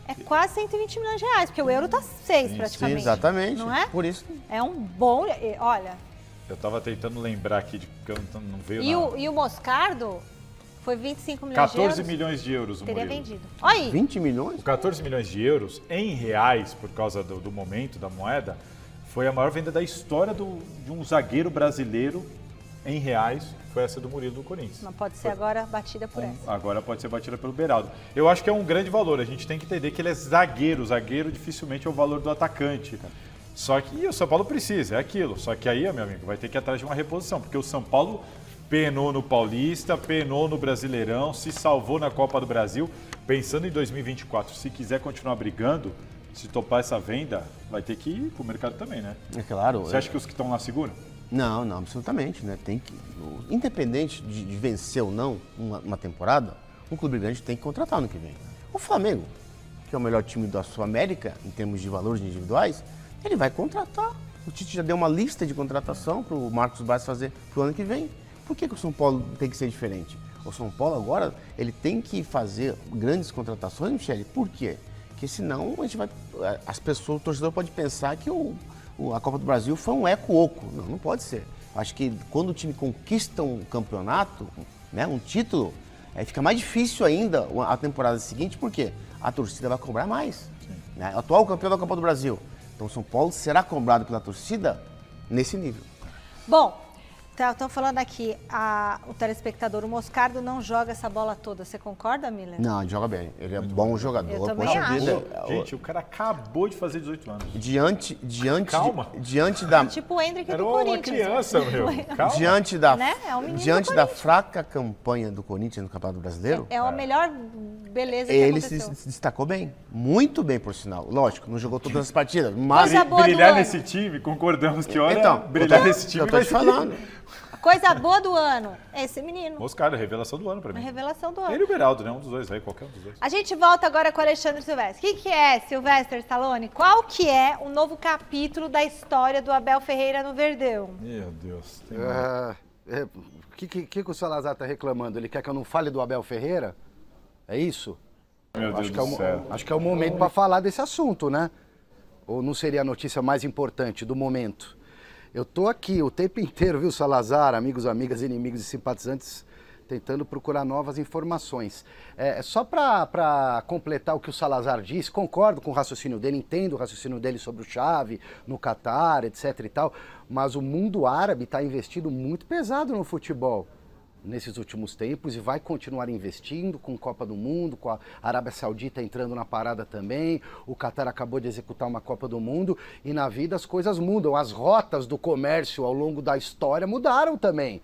é quase 120 milhões de reais, porque o euro tá 6 praticamente. Sim, exatamente. Não é? Por isso. É um bom... Olha... Eu tava tentando lembrar aqui, porque não veio nada. E o Moscardo foi 25 milhões de euros. 14 milhões de euros o teria Murilo. vendido. Olha aí. 20 milhões? 14 milhões de euros em reais, por causa do momento da moeda, foi a maior venda da história de um zagueiro brasileiro em reais. Foi essa do Murilo do Corinthians. Não pode ser agora batida por essa. Agora pode ser batida pelo Beraldo. Eu acho que é um grande valor. A gente tem que entender que ele é zagueiro. Zagueiro dificilmente é o valor do atacante. Só que o São Paulo precisa, é aquilo. Só que aí, meu amigo, vai ter que ir atrás de uma reposição. Porque o São Paulo penou no Paulista, penou no Brasileirão, se salvou na Copa do Brasil. Pensando em 2024, se quiser continuar brigando, se topar essa venda, vai ter que ir pro mercado também, né? É claro. Você acha que os que estão lá seguram? Não, absolutamente, né? Tem que, independente de vencer ou não uma temporada, um clube grande tem que contratar ano que vem. O Flamengo, que é o melhor time da Sul-América, em termos de valores individuais, ele vai contratar. O Tite já deu uma lista de contratação para o Marcos Braz fazer para o ano que vem. Por que o São Paulo tem que ser diferente? O São Paulo agora, ele tem que fazer grandes contratações, Michele. Por quê? Porque senão a gente as pessoas, o torcedor pode pensar que a Copa do Brasil foi um eco-oco. Não pode ser. Acho que quando o time conquista um campeonato, né, um título, fica mais difícil ainda a temporada seguinte, porque a torcida vai cobrar mais. Né? Atual campeão da Copa do Brasil. Então o São Paulo será cobrado pela torcida nesse nível. Bom, Estão falando aqui, o telespectador, o Moscardo não joga essa bola toda. Você concorda, Miller? Não, ele joga bem. Ele é bom jogador. Eu também poxa acho. vida. Gente, o cara acabou de fazer 18 anos. Calma. Diante da... Tipo o Hendrick do Era uma Corinthians. criança, meu. Calma. Diante da, Né? É um menino diante do da Corinthians. fraca campanha do Corinthians no Campeonato Brasileiro, É a melhor beleza que ele se aconteceu. destacou bem. Muito bem, por sinal. Lógico, não jogou todas as partidas, mas... Coisa boa do Brilhar ano. nesse time, concordamos que olha, Então, brilhar nesse time eu tô vai te ser- falando. Coisa boa do ano, esse menino. Moscardo, revelação do ano pra Uma mim. revelação do ano. Ele e o Beraldo, né? Um dos dois aí, qualquer um dos dois. A gente volta agora com o Alexandre Silvestre. O que é, Sylvester Stallone? Qual que é o novo capítulo da história do Abel Ferreira no Verdão? Meu Deus. O que o Salazar está reclamando? Ele quer que eu não fale do Abel Ferreira? É isso? Meu Deus do céu. Acho que é o momento para falar desse assunto, né? Ou não seria a notícia mais importante do momento? Eu tô aqui o tempo inteiro, viu, Salazar, amigos, amigas, inimigos e simpatizantes, tentando procurar novas informações. Só para completar o que o Salazar disse, concordo com o raciocínio dele, entendo o raciocínio dele sobre o Xavi, no Catar, etc e tal, mas o mundo árabe está investido muito pesado no futebol nesses últimos tempos e vai continuar investindo com Copa do Mundo, com a Arábia Saudita entrando na parada também, o Catar acabou de executar uma Copa do Mundo e na vida as coisas mudam, as rotas do comércio ao longo da história mudaram também.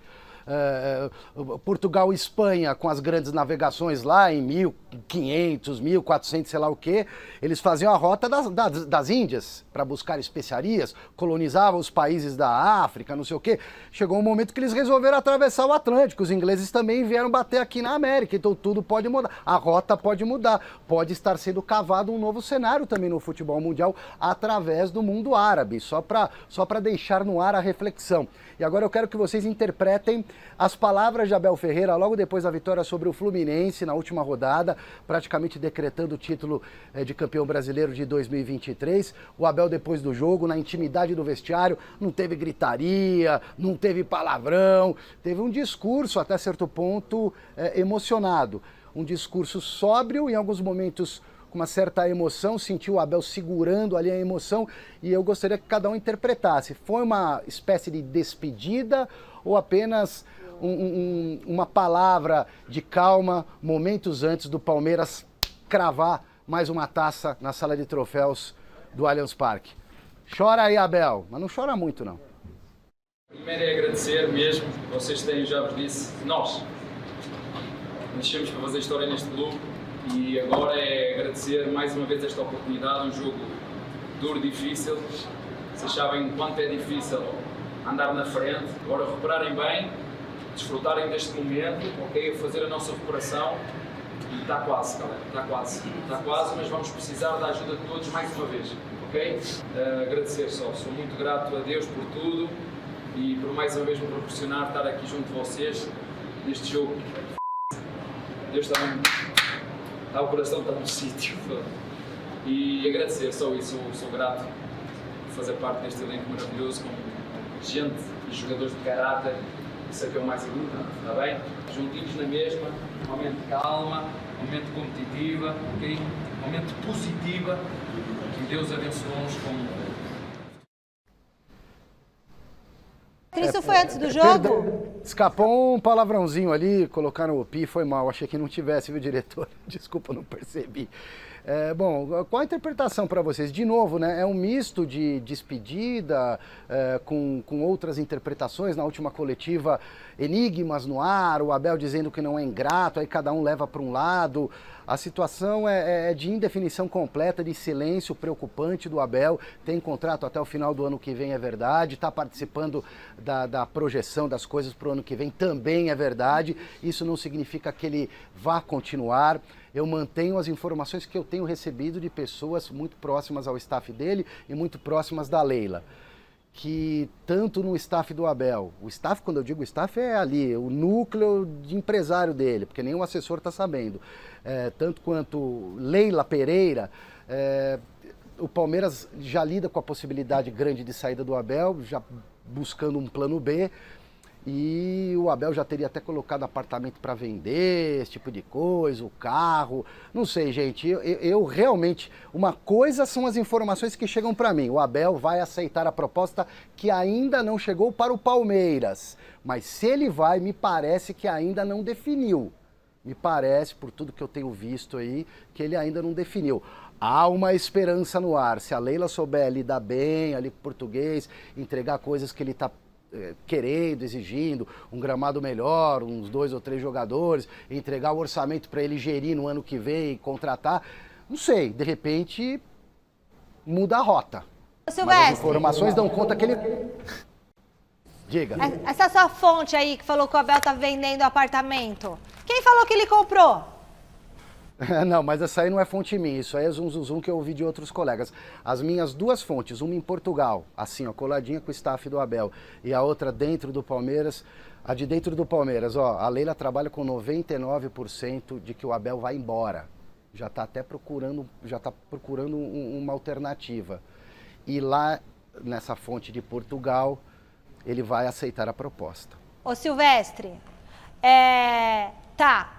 Portugal e Espanha, com as grandes navegações lá em 1500, 1400, sei lá o quê, eles faziam a rota das Índias para buscar especiarias, colonizavam os países da África, não sei o quê. Chegou um momento que eles resolveram atravessar o Atlântico, os ingleses também vieram bater aqui na América, então tudo pode mudar, a rota pode mudar, pode estar sendo cavado um novo cenário também no futebol mundial através do mundo árabe, só para deixar no ar a reflexão. E agora eu quero que vocês interpretem as palavras de Abel Ferreira logo depois da vitória sobre o Fluminense na última rodada, praticamente decretando o título de campeão brasileiro de 2023. O Abel, depois do jogo, na intimidade do vestiário, não teve gritaria, não teve palavrão, teve um discurso até certo ponto emocionado. Um discurso sóbrio, em alguns momentos com uma certa emoção, sentiu o Abel segurando ali a emoção e eu gostaria que cada um interpretasse. Foi uma espécie de despedida ou apenas uma palavra de calma momentos antes do Palmeiras cravar mais uma taça na sala de troféus do Allianz Parque? Chora aí, Abel, mas não chora muito não. Primeiro é agradecer mesmo, vocês têm, já vos disse, nós nascemos para fazer história neste clube e agora é agradecer mais uma vez esta oportunidade, um jogo duro, difícil, vocês sabem quanto é difícil andar na frente, agora recuperarem bem, desfrutarem deste momento, ok, fazer a nossa recuperação e está quase, galera, está quase, mas vamos precisar da ajuda de todos mais uma vez, ok? Agradecer só, sou muito grato a Deus por tudo e por mais uma vez me proporcionar estar aqui junto de vocês neste jogo. Deus está o coração está no sítio. E agradecer, só isso, sou grato por fazer parte deste elenco maravilhoso, com gente e jogadores de caráter, isso é que é o mais importante, está bem? Juntinhos na mesma, um momento de calma, um momento competitiva, ok? Um momento positiva, que Deus abençoe-nos com... Isso foi antes do jogo? Perdão, escapou um palavrãozinho ali, colocaram o pi, foi mal, achei que não tivesse, viu, diretor? Desculpa, não percebi. Bom, qual a interpretação para vocês? De novo, né? É um misto de despedida com outras interpretações. Na última coletiva, enigmas no ar, o Abel dizendo que não é ingrato, aí cada um leva para um lado. A situação é de indefinição completa, de silêncio preocupante do Abel. Tem contrato até o final do ano que vem, é verdade. Está participando da projeção das coisas para o ano que vem, também é verdade. Isso não significa que ele vá continuar. Eu mantenho as informações que eu tenho recebido de pessoas muito próximas ao staff dele e muito próximas da Leila. Que tanto no staff do Abel, o staff, quando eu digo staff, é ali, o núcleo de empresário dele, porque nenhum assessor está sabendo, tanto quanto Leila Pereira, o Palmeiras já lida com a possibilidade grande de saída do Abel, já buscando um plano B, E o Abel já teria até colocado apartamento para vender, esse tipo de coisa, o carro. Não sei, gente, eu realmente... Uma coisa são as informações que chegam para mim. O Abel vai aceitar a proposta que ainda não chegou para o Palmeiras. Mas se ele vai, me parece que ainda não definiu. Me parece, por tudo que eu tenho visto aí, que ele ainda não definiu. Há uma esperança no ar. Se a Leila souber lidar bem ali com o português, entregar coisas que ele está querendo, exigindo, um gramado melhor, uns 2 ou 3 jogadores, entregar o orçamento para ele gerir no ano que vem e contratar, não sei, de repente muda a rota. Mas as informações dão conta que ele... Diga. Essa sua fonte aí que falou que o Abel tá vendendo apartamento, quem falou que ele comprou? Não, mas essa aí não é fonte minha, isso aí é zum que eu ouvi de outros colegas. As minhas 2 fontes, uma em Portugal, assim, ó, coladinha com o staff do Abel, e a outra dentro do Palmeiras. A de dentro do Palmeiras, ó, a Leila trabalha com 99% de que o Abel vai embora. Já está até procurando, uma alternativa. E lá, nessa fonte de Portugal, ele vai aceitar a proposta. Ô Silvestre, tá.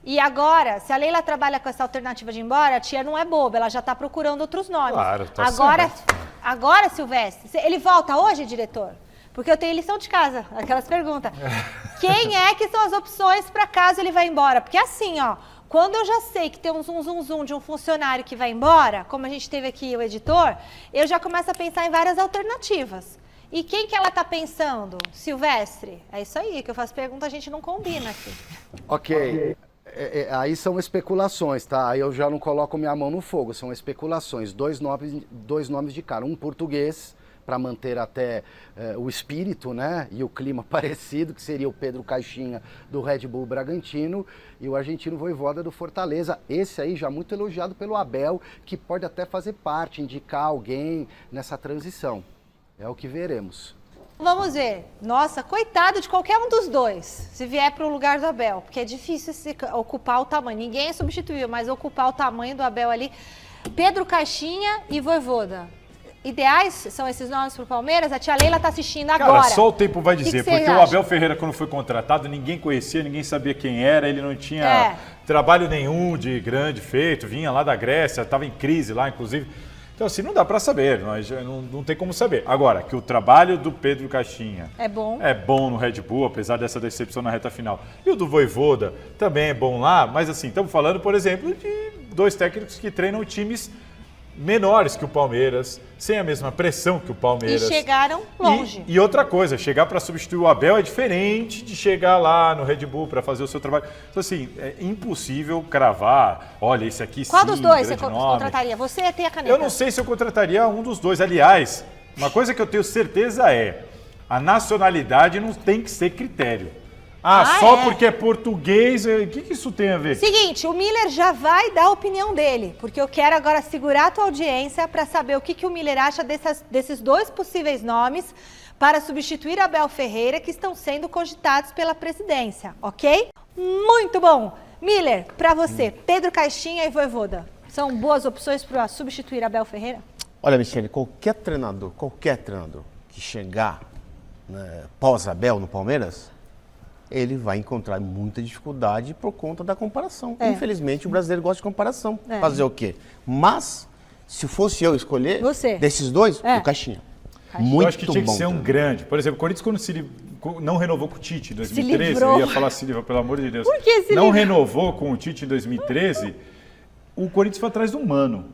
E agora, se a Leila trabalha com essa alternativa de ir embora, a tia não é boba, ela já está procurando outros nomes. Claro, tá agora, Silvestre, ele volta hoje, diretor? Porque eu tenho lição de casa, aquelas perguntas. Quem é que são as opções para caso ele vá embora? Porque assim, ó, quando eu já sei que tem um zum de um funcionário que vai embora, como a gente teve aqui o editor, eu já começo a pensar em várias alternativas. E quem que ela tá pensando? Silvestre? É isso aí, que eu faço pergunta, a gente não combina aqui. Ok. Aí são especulações, tá? Aí eu já não coloco minha mão no fogo, são especulações. 2 nomes de cara, um português, para manter até o espírito, né? E o clima parecido, que seria o Pedro Caixinha do Red Bull Bragantino, e o argentino Vojvoda do Fortaleza. Esse aí já muito elogiado pelo Abel, que pode até fazer parte, indicar alguém nessa transição. É o que veremos. Vamos ver. Nossa, coitado de qualquer um dos dois, se vier para o lugar do Abel, porque é difícil ocupar o tamanho. Ninguém é substituível, mas ocupar o tamanho do Abel ali. Pedro Caixinha e Vojvoda. Ideais são esses nomes para o Palmeiras? A tia Leila está assistindo agora. Cara, só o tempo vai dizer, porque acha? O Abel Ferreira, quando foi contratado, ninguém conhecia, ninguém sabia quem era, ele não tinha trabalho nenhum de grande feito, vinha lá da Grécia, estava em crise lá, inclusive. Então, assim, não dá para saber, não tem como saber. Agora, que o trabalho do Pedro Caixinha é bom no Red Bull, apesar dessa decepção na reta final. E o do Vojvoda também é bom lá, mas assim, estamos falando, por exemplo, de 2 técnicos que treinam times menores que o Palmeiras, sem a mesma pressão que o Palmeiras. E chegaram longe. E outra coisa, chegar para substituir o Abel é diferente de chegar lá no Red Bull para fazer o seu trabalho. Então, assim, é impossível cravar, olha, esse aqui sim, Qual dos dois você nome. contrataria? Você tem a caneta. Eu não sei se eu contrataria um dos dois. Aliás, uma coisa que eu tenho certeza é, a nacionalidade não tem que ser critério. Só porque é português, o que isso tem a ver? Seguinte, o Miller já vai dar a opinião dele, porque eu quero agora segurar a tua audiência para saber o que o Miller acha desses 2 possíveis nomes para substituir Abel Ferreira que estão sendo cogitados pela presidência, ok? Muito bom! Miller, para você, Pedro Caixinha e Vojvoda, são boas opções para substituir Abel Ferreira? Olha, Michele, qualquer treinador que chegar pós-Abel no Palmeiras, ele vai encontrar muita dificuldade por conta da comparação. Infelizmente, o brasileiro gosta de comparação. Fazer o quê? Mas, se fosse eu escolher, desses 2, o Caixinha. Muito eu acho que tinha que ser um grande. Por exemplo, o Corinthians, quando não renovou com o Tite em 2013, eu ia falar se livrou, pelo amor de Deus. Por que se não renovou com o Tite em 2013, o Corinthians foi atrás do Mano,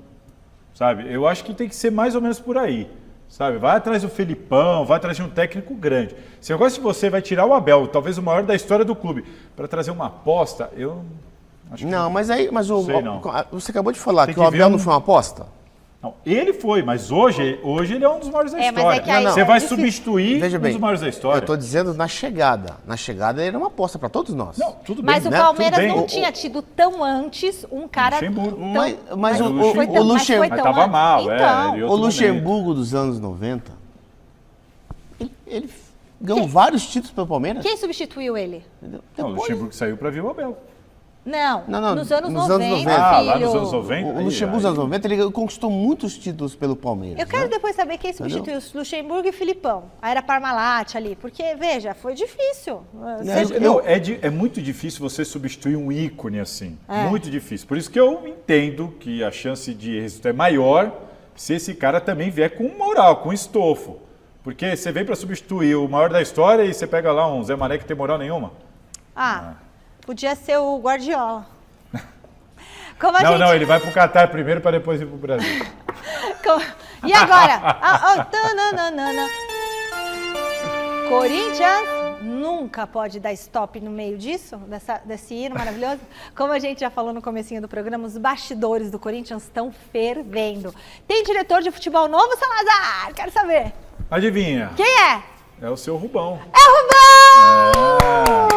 sabe? Eu acho que tem que ser mais ou menos por aí. Sabe, vai atrás do Felipão, vai atrás de um técnico grande. Se eu gosto de você, vai tirar o Abel, talvez o maior da história do clube, para trazer uma aposta, eu acho que não. Mas você acabou de falar tem que o Abel não foi uma aposta? Não, ele foi, mas hoje ele é um dos maiores da história. Você vai substituir um dos maiores da história. Eu estou dizendo na chegada. Na chegada ele era uma aposta para todos nós. Não, tudo bem. Mas o Palmeiras não tinha tido tão antes um cara... Mas o Luxemburgo estava mal. O Luxemburgo dos anos 90, ele ganhou vários títulos pelo Palmeiras. Quem substituiu ele? O Luxemburgo saiu para vir o Abel. Não, Não, nos anos nos 90, anos 90. Ah, filho. lá nos anos 90? O Luxemburgo nos anos 90, ele conquistou muitos títulos pelo Palmeiras. Eu quero né? depois saber quem substituiu o Luxemburgo e Filipão. Aí era Parmalat ali, porque, veja, foi difícil. É muito difícil você substituir um ícone assim. Muito difícil. Por isso que eu entendo que a chance de êxito é maior se esse cara também vier com moral, com estofo. Porque você vem para substituir o maior da história e você pega lá um Zé Mané que tem moral nenhuma. Podia ser o Guardiola. Não, ele vai pro Catar primeiro para depois ir pro Brasil. E agora? Corinthians nunca pode dar stop no meio disso, desse hino maravilhoso. Como a gente já falou no comecinho do programa, os bastidores do Corinthians estão fervendo. Tem diretor de futebol novo, Salazar? Quero saber. Adivinha? Quem é? É o seu Rubão. É Rubão!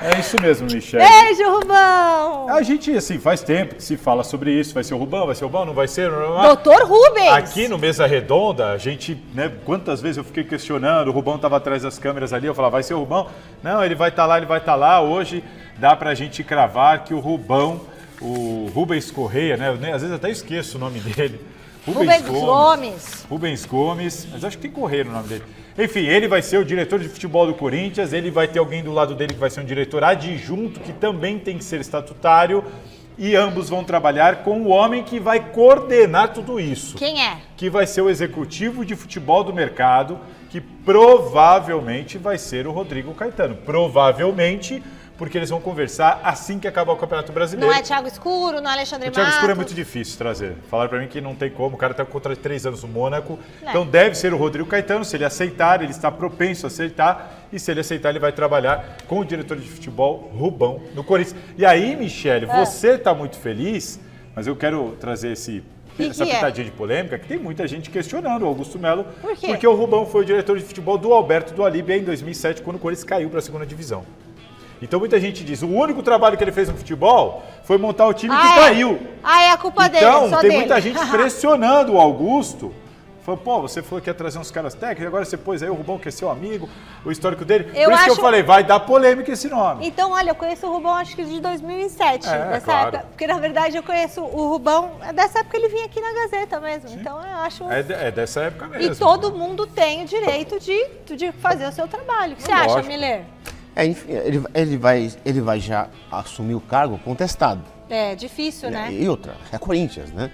É isso mesmo, Michele. Beijo, Rubão! A gente, assim, faz tempo que se fala sobre isso. Vai ser o Rubão, não vai ser? Doutor Rubens! Aqui no Mesa Redonda, a gente, né, quantas vezes eu fiquei questionando, o Rubão estava atrás das câmeras ali, eu falava, vai ser o Rubão? Não, ele vai estar lá, Hoje dá pra gente cravar que o Rubão, o Rubens Correia, né, às vezes até esqueço o nome dele. Rubens Gomes, mas acho que tem Correia no nome dele. Enfim, ele vai ser o diretor de futebol do Corinthians, ele vai ter alguém do lado dele que vai ser um diretor adjunto, que também tem que ser estatutário, e ambos vão trabalhar com o homem que vai coordenar tudo isso. Quem é? Que vai ser o executivo de futebol do mercado, que provavelmente vai ser o Rodrigo Caetano. Provavelmente, porque eles vão conversar assim que acabar o Campeonato Brasileiro. Não é Thiago Escuro, não é Alexandre Matos. O Thiago Escuro é muito difícil trazer. Falaram pra mim que não tem como, o cara tá com contrato de 3 anos no Mônaco. Então deve ser o Rodrigo Caetano, se ele aceitar, ele está propenso a aceitar. E se ele aceitar, ele vai trabalhar com o diretor de futebol, Rubão, no Corinthians. E aí, Michele, você tá muito feliz, mas eu quero trazer essa pitadinha de polêmica, que tem muita gente questionando o Augusto Melo. Por quê? Porque o Rubão foi o diretor de futebol do Alberto do Alíbia em 2007, quando o Corinthians caiu para a 2ª divisão. Então muita gente diz, o único trabalho que ele fez no futebol foi montar o time que caiu. É a culpa dele, Então, só tem dele. muita gente pressionando o Augusto. Falou, pô, você falou que ia trazer uns caras técnicos, agora você pôs aí o Rubão, que é seu amigo, o histórico dele. Por isso que eu falei, vai dar polêmica esse nome. Então, olha, eu conheço o Rubão acho que de 2007, dessa claro. época. Porque, na verdade, eu conheço o Rubão, dessa época ele vinha aqui na Gazeta mesmo. Sim. Então, eu acho... É dessa época mesmo. E todo mundo tem o direito de fazer o seu trabalho. O que você acha, Miller? Enfim, ele vai já assumir o cargo contestado. É difícil, né? E outra, é Corinthians, né?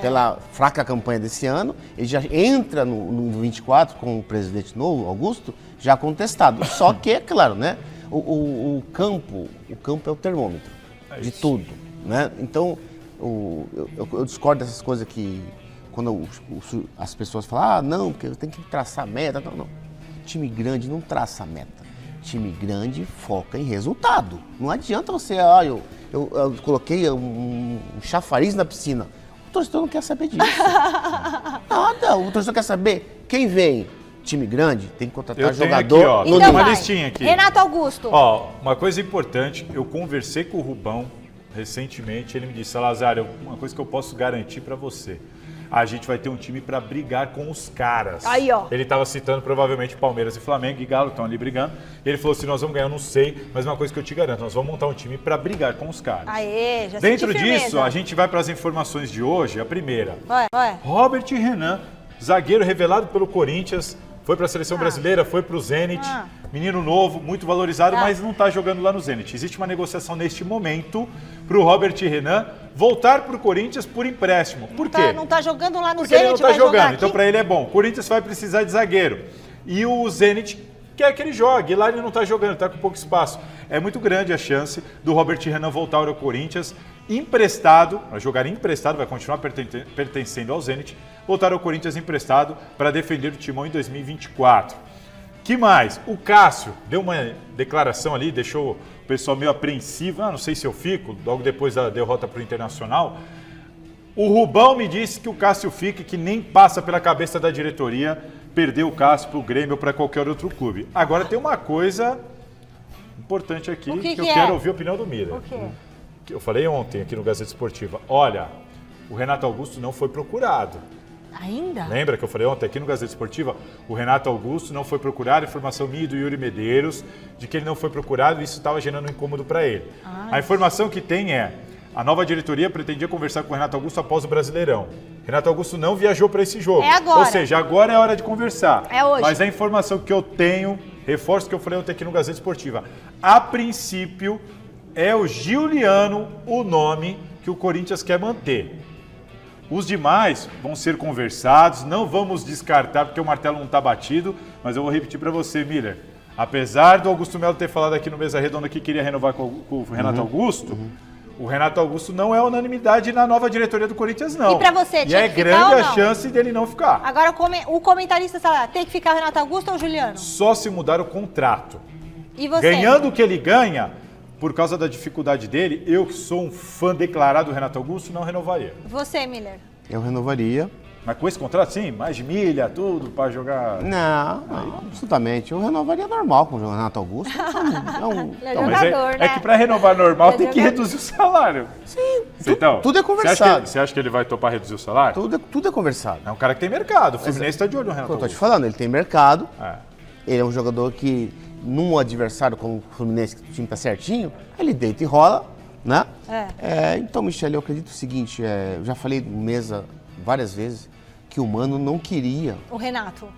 Pela fraca campanha desse ano, ele já entra no 24 com o presidente novo, Augusto, já contestado. Só que, é claro, né? O campo é o termômetro de tudo, né? Então, eu discordo dessas coisas que quando as pessoas falam, não, porque tem que traçar meta. Não. Time grande não traça meta. Time grande foca em resultado. Não adianta você, eu coloquei um chafariz na piscina. O torcedor não quer saber disso. Nada, o torcedor quer saber quem vem. Time grande tem que contratar jogador. Aqui, ó, uma listinha aqui. Renato Augusto. Ó, uma coisa importante, eu conversei com o Rubão recentemente, ele me disse, Salazar, uma coisa que eu posso garantir para você. A gente vai ter um time para brigar com os caras. Aí, ó. Ele estava citando provavelmente Palmeiras e Flamengo e Galo estão ali brigando. E ele falou assim, nós vamos ganhar, eu não sei, mas uma coisa que eu te garanto, nós vamos montar um time para brigar com os caras. Aê, já Dentro senti disso, firmeza. a gente vai para as informações de hoje. A primeira, Vai. Robert Renan, zagueiro revelado pelo Corinthians, foi para a seleção brasileira, foi para o Zenit, menino novo, muito valorizado, mas não está jogando lá no Zenit. Existe uma negociação neste momento para o Robert Renan voltar para o Corinthians por empréstimo. Por quê? Não tá jogando lá no Porque ele Zenit, não está vai jogar jogando, aqui? então para ele é bom. O Corinthians vai precisar de zagueiro. E o Zenit quer que ele jogue, e lá ele não está jogando, está com pouco espaço. É muito grande a chance do Robert Renan voltar ao Corinthians emprestado, vai jogar emprestado, vai continuar pertencendo ao Zenit, voltar ao Corinthians emprestado para defender o Timão em 2024. Que mais? O Cássio deu uma declaração ali, deixou o pessoal meio apreensivo, não sei se eu fico, logo depois da derrota para o Internacional. O Rubão me disse que o Cássio fica, que nem passa pela cabeça da diretoria perder o Cássio para o Grêmio ou para qualquer outro clube. Agora tem uma coisa importante aqui que eu quero ouvir a opinião do Miller. O quê? Eu falei ontem aqui no Gazeta Esportiva, olha, o Renato Augusto não foi procurado. Ainda? Lembra que eu falei ontem aqui no Gazeta Esportiva? O Renato Augusto não foi procurado, informação minha e do Yuri Medeiros, de que ele não foi procurado e isso estava gerando um incômodo para ele. A informação que tem é, a nova diretoria pretendia conversar com o Renato Augusto após o Brasileirão. Renato Augusto não viajou para esse jogo. É agora. Ou seja, agora é hora de conversar. É hoje. Mas a informação que eu tenho, reforço o que eu falei ontem aqui no Gazeta Esportiva, a princípio é o Giuliano o nome que o Corinthians quer manter. Os demais vão ser conversados, não vamos descartar porque o martelo não está batido, mas eu vou repetir para você, Miller. Apesar do Augusto Melo ter falado aqui no Mesa Redonda que queria renovar com o Renato Augusto, o Renato Augusto não é unanimidade na nova diretoria do Corinthians, não. E pra você, e tinha é que ficar grande ou a não? chance dele não ficar. Agora, o comentarista tem que ficar o Renato Augusto ou o Juliano? Só se mudar o contrato. E você? Ganhando o que ele ganha, por causa da dificuldade dele, eu que sou um fã declarado do Renato Augusto, não renovaria. Você, Miller? Eu renovaria. Mas com esse contrato, sim, mais de milha, tudo, para jogar... Não, absolutamente. Eu renovaria normal com o Renato Augusto. Ele é Não, mas jogador, né? é que para renovar normal Ele é tem que jogador. reduzir o salário. Sim, Então, tudo é conversado. Você acha que ele vai topar reduzir o salário? Tudo é conversado. É um cara que tem mercado. O Fluminense está de olho no Renato Eu tô te Augusto. falando, ele tem mercado. É. Ele é um jogador que, num adversário como o Fluminense, que o time tá certinho, ele deita e rola, né? Então, Michele, eu acredito o seguinte, eu já falei no Mesa várias vezes, que o Mano não queria. O Renato.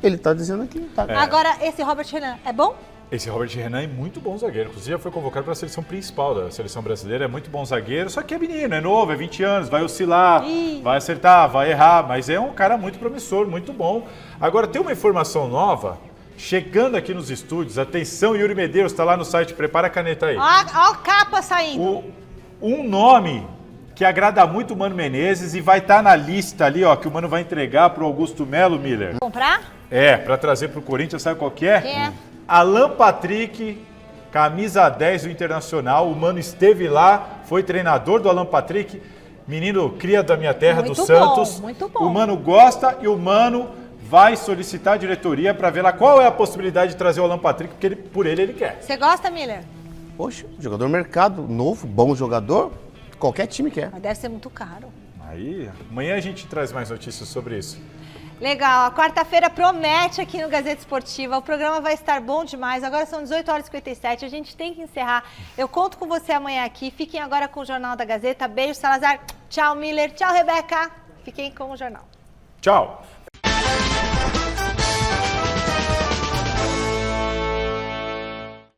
Ele tá dizendo aqui. Tá. Agora, esse Robert Renan, é bom? Esse Robert Renan é muito bom zagueiro. Inclusive, já foi convocado para a seleção principal da seleção brasileira. É muito bom zagueiro, só que é menino, é novo, é 20 anos, vai oscilar, vai acertar, vai errar. Mas é um cara muito promissor, muito bom. Agora, tem uma informação nova chegando aqui nos estúdios. Atenção, Yuri Medeiros está lá no site. Prepara a caneta aí. Ó a capa saindo. Um nome que agrada muito o Mano Menezes e vai estar na lista ali, ó, que o Mano vai entregar para o Augusto Melo, Miller. Comprar? Para trazer para o Corinthians, sabe qual que é? Quem é? Alan Patrick, camisa 10 do Internacional. O Mano esteve lá, foi treinador do Alan Patrick, menino cria da minha terra, Muito do Santos. bom, muito bom. O Mano gosta e o Mano vai solicitar a diretoria para ver lá qual é a possibilidade de trazer o Alan Patrick, porque por ele quer. Você gosta, Miller? Poxa, jogador mercado, novo, bom jogador, qualquer time quer. Mas deve ser muito caro. Aí, amanhã a gente traz mais notícias sobre isso. Legal, a quarta-feira promete aqui no Gazeta Esportiva. O programa vai estar bom demais. Agora são 18h57, a gente tem que encerrar. Eu conto com você amanhã aqui. Fiquem agora com o Jornal da Gazeta. Beijo, Salazar. Tchau, Miller. Tchau, Rebeca. Fiquem com o Jornal. Tchau.